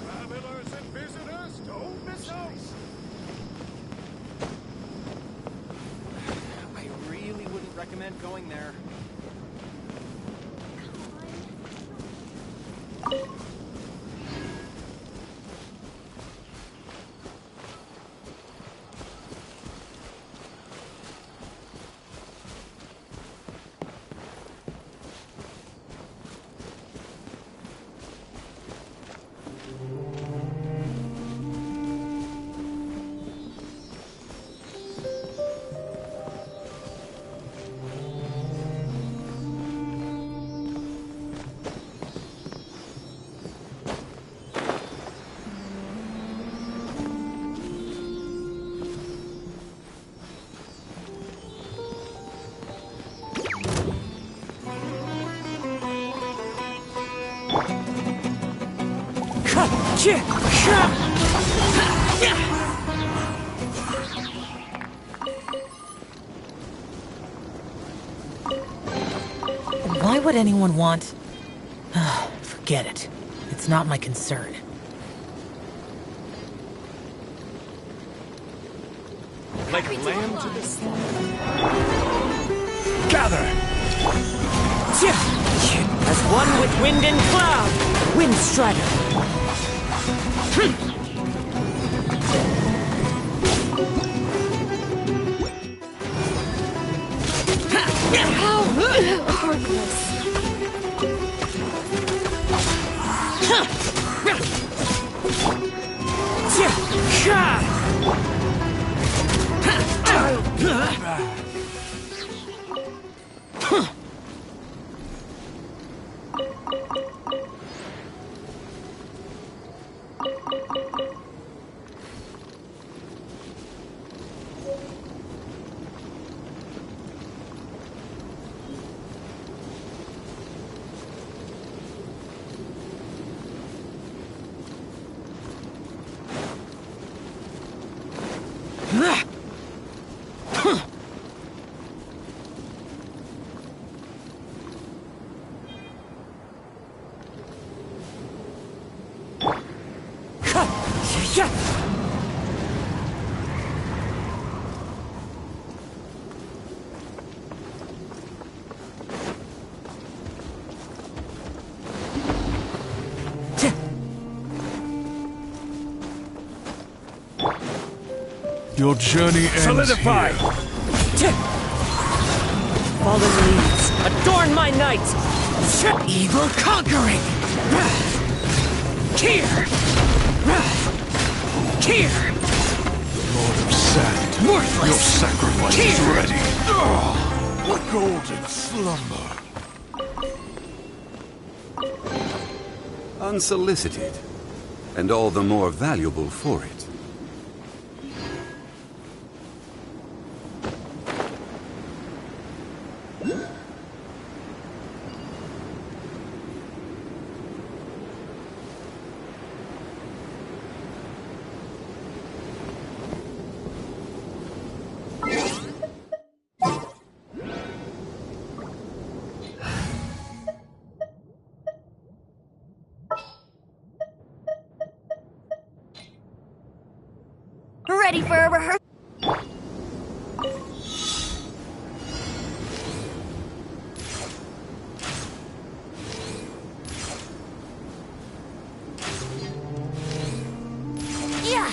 Travelers and visitors, don't miss out. I really wouldn't recommend going there. Why would anyone want... Forget it. It's not my concern. Like lamb to the slaughter. Gather! As one with wind and cloud, Wind Strider. How heartless. Your journey ends Solidify! here. Fallen leaves, adorn my night! Evil conquering! Here! Here! Lord of Sand, Worthless! your sacrifice is Here! ready. What golden slumber. Unsolicited. and all the more valuable for it. Ready for a rehearsal? Yeah!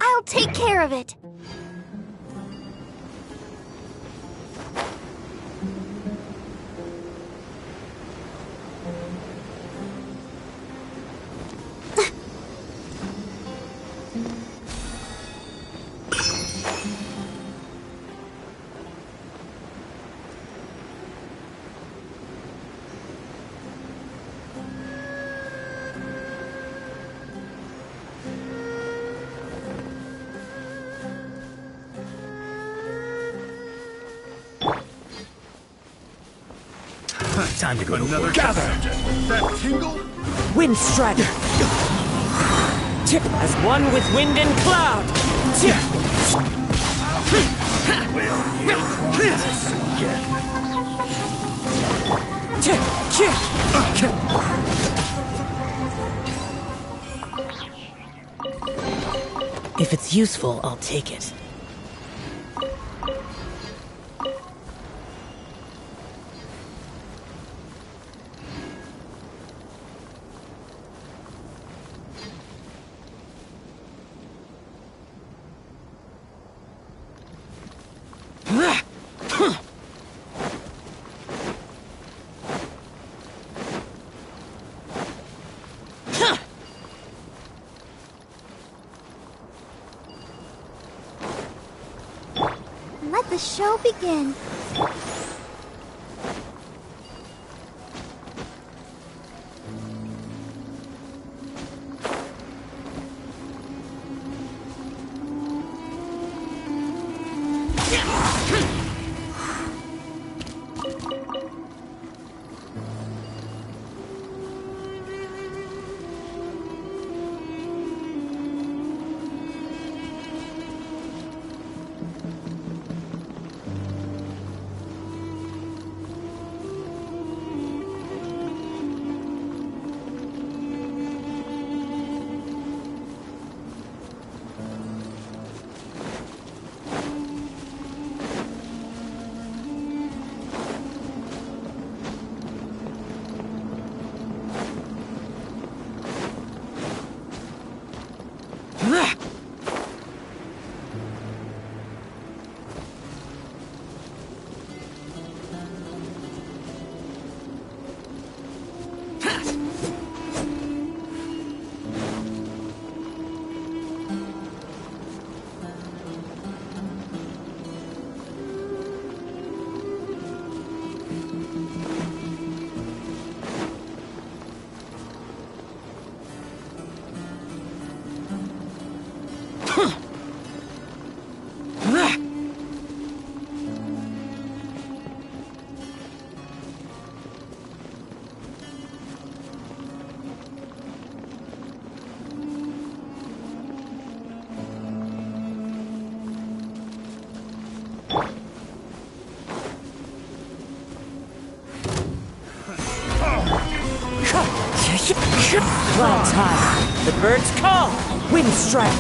I'll take care of it. Time to go to another gather. That tingle? Wind Strider! Tip as one with wind and cloud! Tip! If it's useful, I'll take it. Let the show begin. Clouds high. The birds call. Wind strike.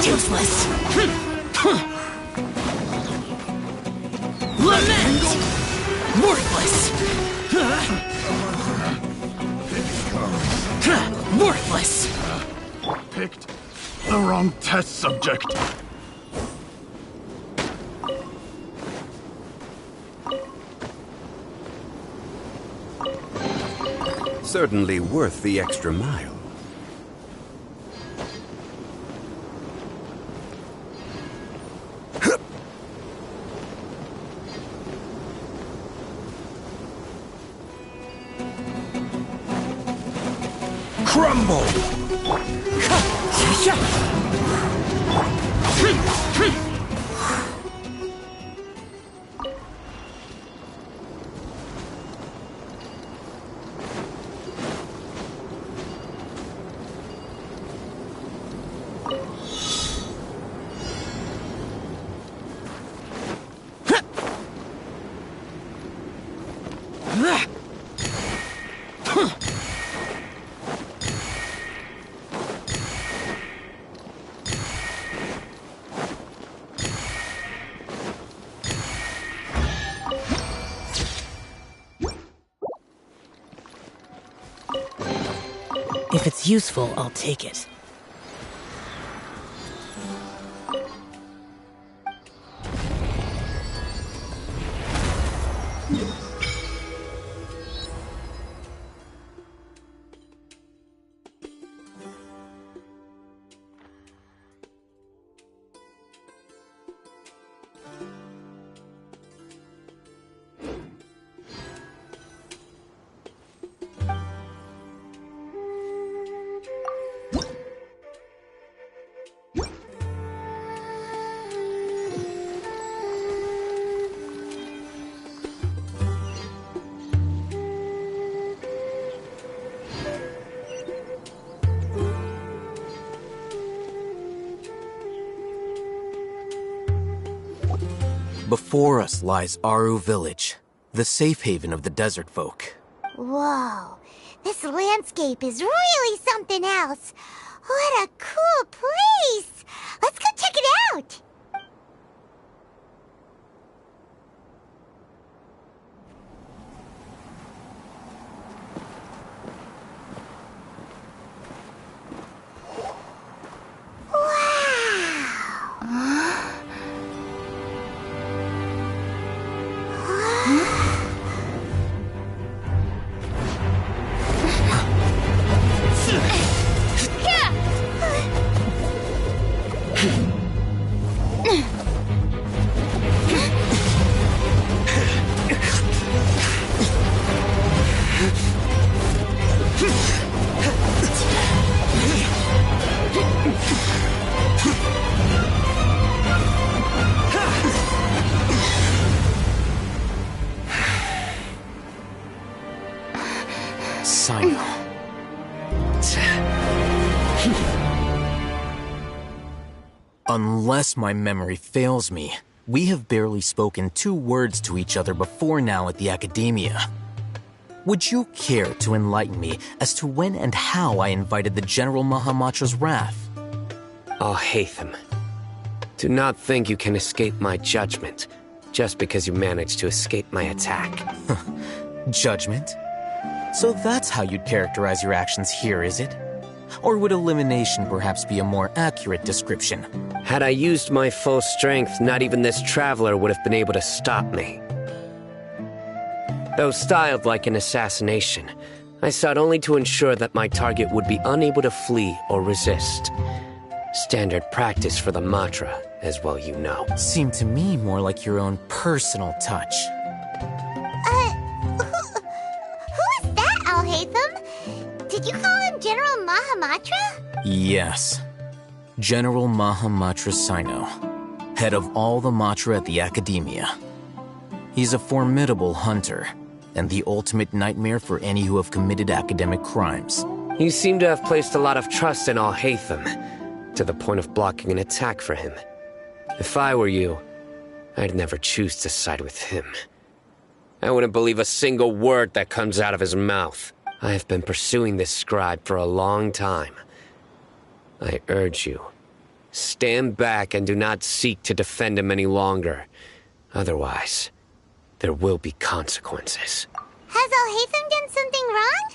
Useless. Lament. Worthless. Worthless. Picked the wrong test subject. certainly worth the extra mile. Crumble! If it's useful, I'll take it. Before us lies Aru Village, the safe haven of the desert folk. Whoa, this landscape is really something else. What a cool place! Let's go check it out! Unless my memory fails me, we have barely spoken 2 words to each other before now at the Academia. Would you care to enlighten me as to when and how I invited the General Mahamatra's wrath? Oh, Hatham. Do not think you can escape my judgment, just because you managed to escape my attack. Judgment? So that's how you'd characterize your actions here, is it? Or would elimination perhaps be a more accurate description? Had I used my full strength, not even this traveler would have been able to stop me. Though styled like an assassination, I sought only to ensure that my target would be unable to flee or resist. Standard practice for the Matra, as well you know. Seemed to me more like your own personal touch. Who is that, Al-Haytham? Did you call him General Mahamatra? Yes. General Mahamatra Sino, head of all the Matra at the Academia. He's a formidable hunter, and the ultimate nightmare for any who have committed academic crimes. You seem to have placed a lot of trust in Al-Haytham, to the point of blocking an attack for him. If I were you, I'd never choose to side with him. I wouldn't believe a single word that comes out of his mouth. I have been pursuing this scribe for a long time. I urge you, stand back and do not seek to defend him any longer. Otherwise, there will be consequences. Has Al-Haytham done something wrong?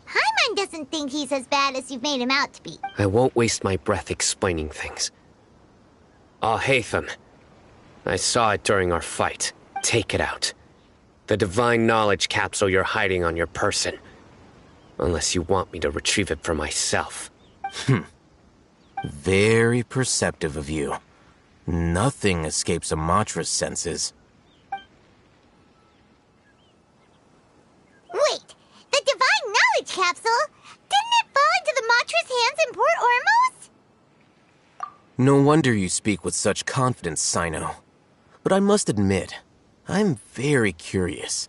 Paimon doesn't think he's as bad as you've made him out to be. I won't waste my breath explaining things. Al-Haytham, I saw it during our fight. Take it out. The divine knowledge capsule you're hiding on your person. Unless you want me to retrieve it for myself. Very perceptive of you. Nothing escapes a Matra's senses. Wait! The Divine Knowledge Capsule? Didn't it fall into the Matra's hands in Port Ormos? No wonder you speak with such confidence, Sino. But I must admit, I'm very curious.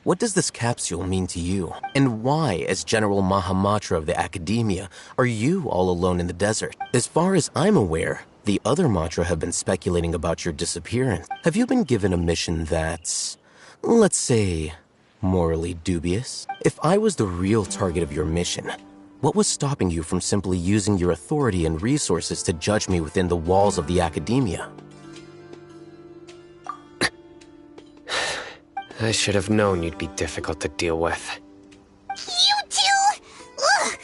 What does this capsule mean to you? And why, as General Mahamatra of the Academia, are you all alone in the desert? As far as I'm aware, the other Matra have been speculating about your disappearance. Have you been given a mission that's, let's say, morally dubious? If I was the real target of your mission, what was stopping you from simply using your authority and resources to judge me within the walls of the Academia? I should have known you'd be difficult to deal with. You two? Ugh!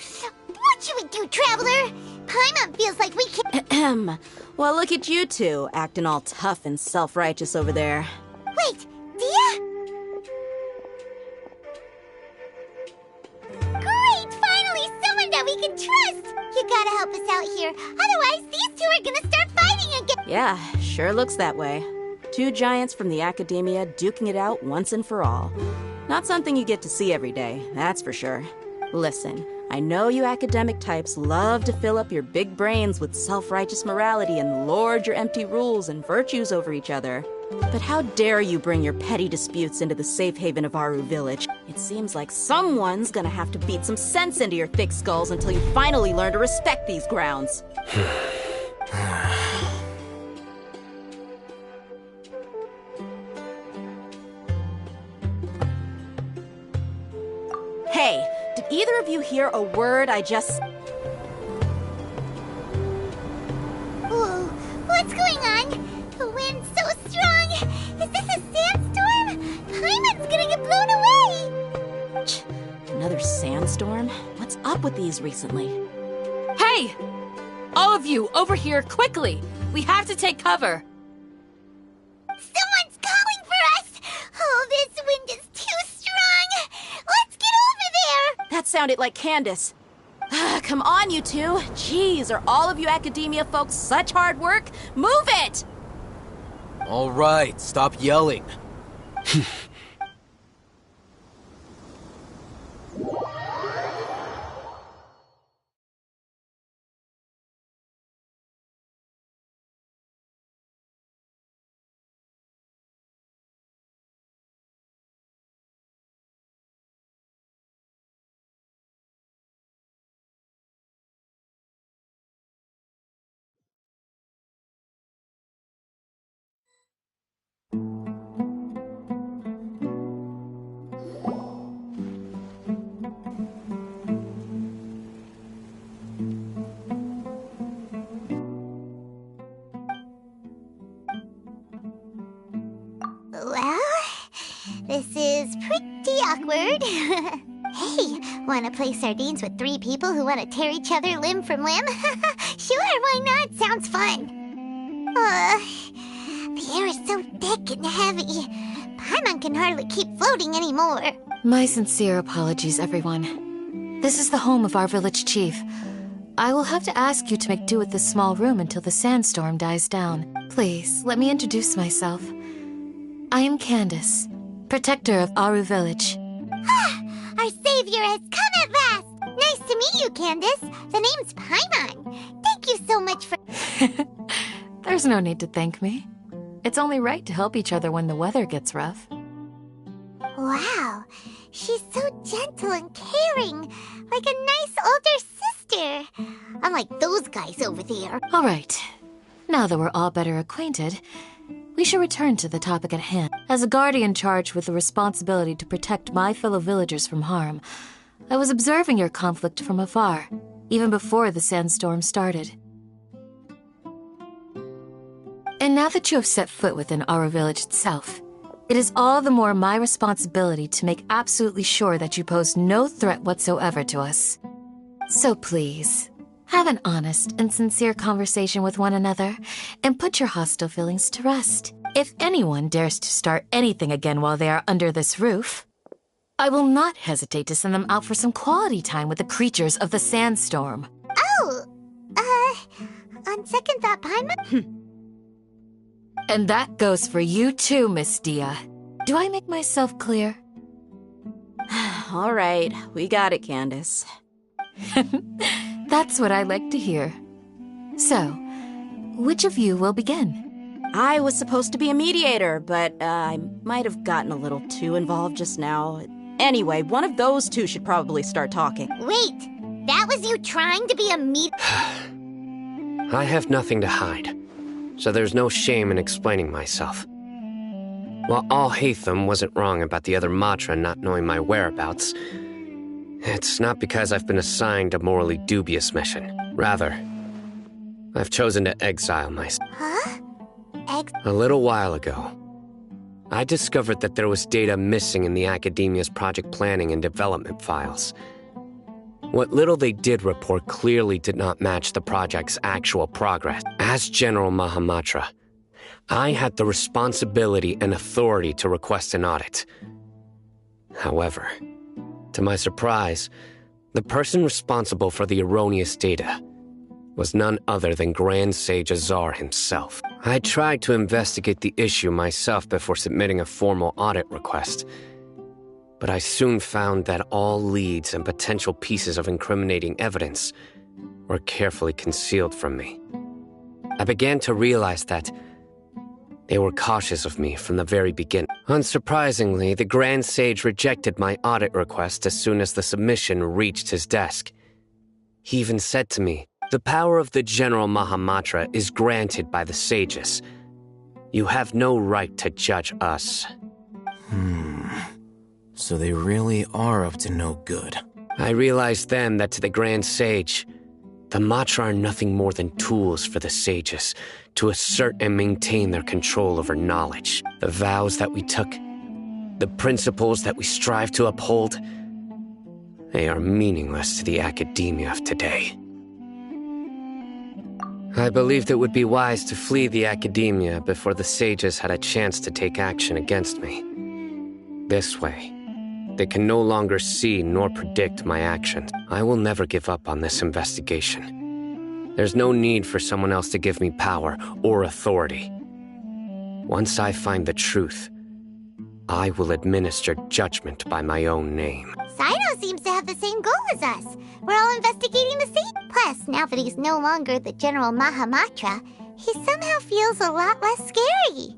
What should we do, Traveler? Paimon feels like we can— Well, look at you two, acting all tough and self-righteous over there. Wait, Dia? Great! Finally, someone that we can trust! You gotta help us out here, otherwise these two are gonna start fighting again! Yeah, sure looks that way. Two giants from the Academia duking it out once and for all. Not something you get to see every day, that's for sure. Listen, I know you academic types love to fill up your big brains with self-righteous morality and lord your empty rules and virtues over each other. But how dare you bring your petty disputes into the safe haven of Aru Village? It seems like someone's gonna have to beat some sense into your thick skulls until you finally learn to respect these grounds. Hey, did either of you hear a word I just... Whoa, what's going on? The wind's so strong! Is this a sandstorm? Paimon's gonna get blown away! Another sandstorm? What's up with these recently? Hey! All of you, over here, quickly! We have to take cover! Someone's calling for us! Oh, this wind is too strong! Let's get over there! That sounded like Candace. Come on, you two. Jeez, are all of you Academia folks such hard work? Move it! All right, stop yelling. Well, this is pretty awkward. Hey, wanna play sardines with three people who wanna tear each other limb from limb? Sure, why not? Sounds fun. The air is so thick and heavy. Paimon can hardly keep floating anymore. My sincere apologies, everyone. This is the home of our village chief. I will have to ask you to make do with this small room until the sandstorm dies down. Please, let me introduce myself. I am Candace, protector of Aru Village. Our savior has come at last! Nice to meet you, Candace. The name's Paimon. Thank you so much for— There's no need to thank me. It's only right to help each other when the weather gets rough. Wow, she's so gentle and caring, like a nice older sister. Unlike those guys over there. All right. Now that we're all better acquainted, we should return to the topic at hand. As a guardian charged with the responsibility to protect my fellow villagers from harm, I was observing your conflict from afar, even before the sandstorm started. And now that you have set foot within Aru Village itself, it is all the more my responsibility to make absolutely sure that you pose no threat whatsoever to us. So please, have an honest and sincere conversation with one another, and put your hostile feelings to rest. If anyone dares to start anything again while they are under this roof, I will not hesitate to send them out for some quality time with the creatures of the sandstorm. Oh, on second thought, Paimon? And that goes for you too, Miss Dia. Do I make myself clear? All right, we got it, Candace. That's what I like to hear. So, which of you will begin? I was supposed to be a mediator, but I might have gotten a little too involved just now. Anyway, one of those two should probably start talking. Wait, that was you trying to be a I have nothing to hide, so there's no shame in explaining myself. While Al-Haytham wasn't wrong about the other Matra not knowing my whereabouts, it's not because I've been assigned a morally dubious mission. Rather, I've chosen to exile myself. Huh? A little while ago, I discovered that there was data missing in the Academia's project planning and development files. What little they did report clearly did not match the project's actual progress. As General Mahamatra, I had the responsibility and authority to request an audit. However, to my surprise, the person responsible for the erroneous data was none other than Grand Sage Azar himself. I tried to investigate the issue myself before submitting a formal audit request, but I soon found that all leads and potential pieces of incriminating evidence were carefully concealed from me. I began to realize that they were cautious of me from the very beginning. Unsurprisingly, the Grand Sage rejected my audit request as soon as the submission reached his desk. He even said to me, "The power of the General Mahamatra is granted by the sages. You have no right to judge us." So they really are up to no good. I realized then that to the Grand Sage, the Matra are nothing more than tools for the sages to assert and maintain their control over knowledge. The vows that we took, the principles that we strive to uphold, they are meaningless to the academia of today. I believed it would be wise to flee the academia before the sages had a chance to take action against me. This way, they can no longer see nor predict my actions. I will never give up on this investigation. There's no need for someone else to give me power or authority. Once I find the truth, I will administer judgment by my own name. Sino seems to have the same goal as us. We're all investigating the same. Plus, now that he's no longer the General Mahamatra, he somehow feels a lot less scary.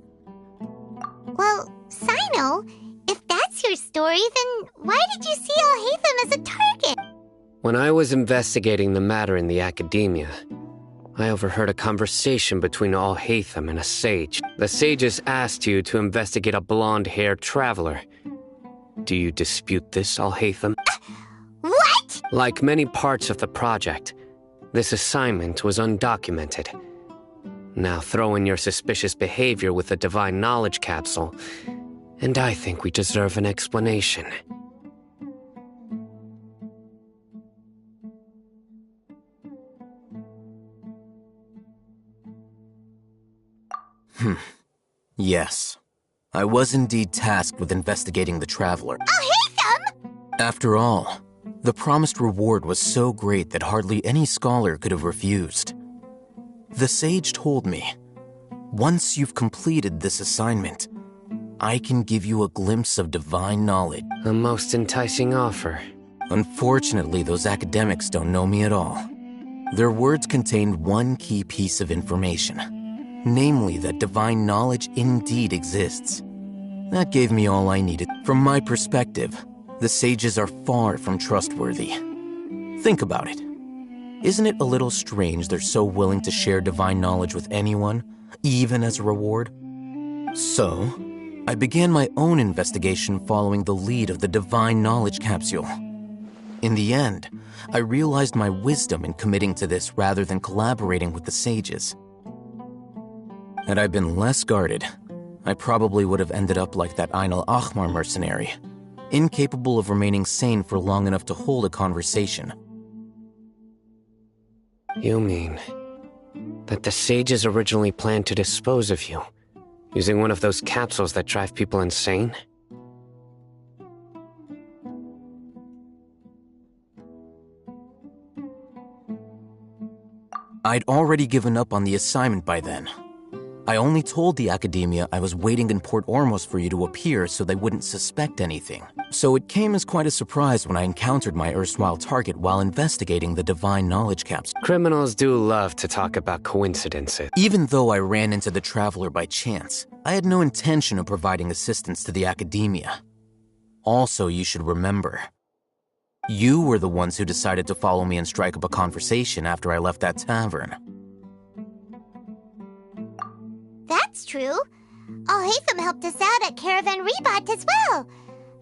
Well, Sino, if that's your story, then why did you see Al-Haytham as a target? When I was investigating the matter in the academia, I overheard a conversation between Al-Haytham and a sage. The sages asked you to investigate a blonde-haired traveler. Do you dispute this, Al-Haytham? What? Like many parts of the project, this assignment was undocumented. Now throw in your suspicious behavior with the Divine Knowledge Capsule, and I think we deserve an explanation. Yes. I was indeed tasked with investigating the traveler. Al-Haytham! After all, the promised reward was so great that hardly any scholar could have refused. The sage told me, once you've completed this assignment, I can give you a glimpse of divine knowledge. A most enticing offer. Unfortunately, those academics don't know me at all. Their words contained one key piece of information, namely that divine knowledge indeed exists. That gave me all I needed. From my perspective, the sages are far from trustworthy. Think about it. Isn't it a little strange they're so willing to share divine knowledge with anyone, even as a reward? So, I began my own investigation following the lead of the Divine Knowledge Capsule. In the end, I realized my wisdom in committing to this rather than collaborating with the sages. Had I been less guarded, I probably would have ended up like that Ain al-Ahmar mercenary, incapable of remaining sane for long enough to hold a conversation. You mean that the sages originally planned to dispose of you, using one of those capsules that drive people insane? I'd already given up on the assignment by then. I only told the Academia I was waiting in Port Ormos for you to appear so they wouldn't suspect anything. So it came as quite a surprise when I encountered my erstwhile target while investigating the Divine Knowledge Capsule. Criminals do love to talk about coincidences. Even though I ran into the Traveler by chance, I had no intention of providing assistance to the Academia. Also, you should remember, you were the ones who decided to follow me and strike up a conversation after I left that tavern. That's true. Alhaitham helped us out at Caravan Rebat as well.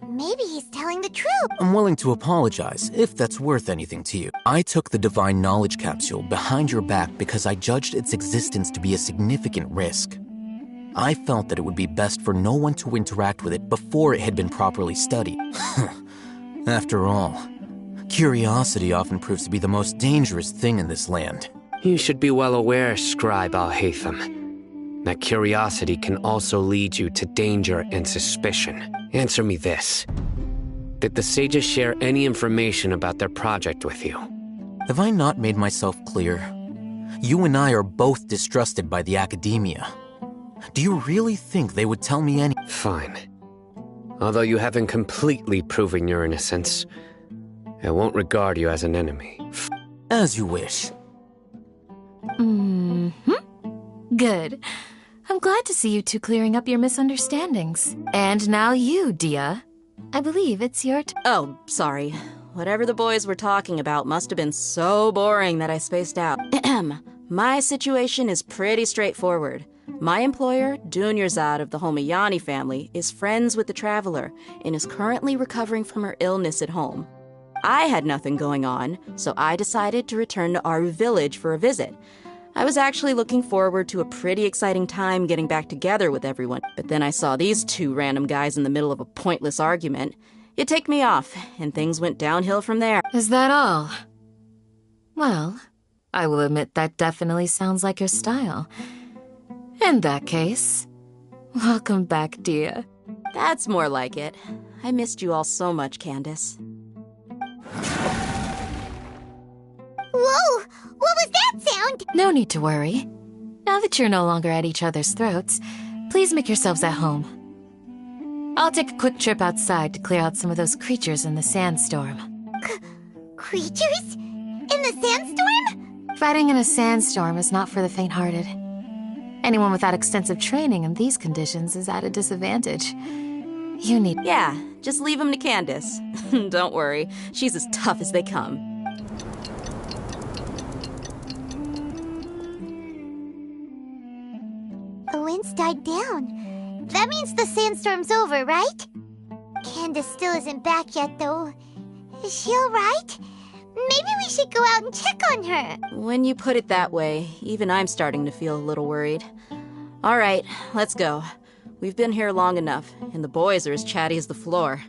Maybe he's telling the truth. I'm willing to apologize, if that's worth anything to you. I took the Divine Knowledge Capsule behind your back because I judged its existence to be a significant risk. I felt that it would be best for no one to interact with it before it had been properly studied. After all, curiosity often proves to be the most dangerous thing in this land. You should be well aware, Scribe Alhaitham, that curiosity can also lead you to danger and suspicion. Answer me this. Did the sages share any information about their project with you? Have I not made myself clear? You and I are both distrusted by the Academia. Do you really think they would tell me any— Fine. Although you haven't completely proven your innocence, I won't regard you as an enemy. As you wish. Good. I'm glad to see you two clearing up your misunderstandings. And now you, Dia. I believe it's your Oh, sorry. Whatever the boys were talking about must have been so boring that I spaced out. My situation is pretty straightforward. My employer, Dunyarzad of the Homayani family, is friends with the Traveler and is currently recovering from her illness at home. I had nothing going on, so I decided to return to Aru village for a visit. I was actually looking forward to a pretty exciting time getting back together with everyone, but then I saw these two random guys in the middle of a pointless argument. It ticked me off, and things went downhill from there. Is that all? Well, I will admit that definitely sounds like your style. In that case, welcome back, Dia. That's more like it. I missed you all so much, Candace. Whoa! What was that sound? No need to worry. Now that you're no longer at each other's throats, please make yourselves at home. I'll take a quick trip outside to clear out some of those creatures in the sandstorm. Creatures? In the sandstorm? Fighting in a sandstorm is not for the faint-hearted. Anyone without extensive training in these conditions is at a disadvantage. You need— Yeah, just leave them to Candace. Don't worry, she's as tough as they come. The wind's died down. That means the sandstorm's over, right? Candace still isn't back yet, though. Is she alright? Maybe we should go out and check on her. When you put it that way, even I'm starting to feel a little worried. All right, let's go. We've been here long enough, and the boys are as chatty as the floor.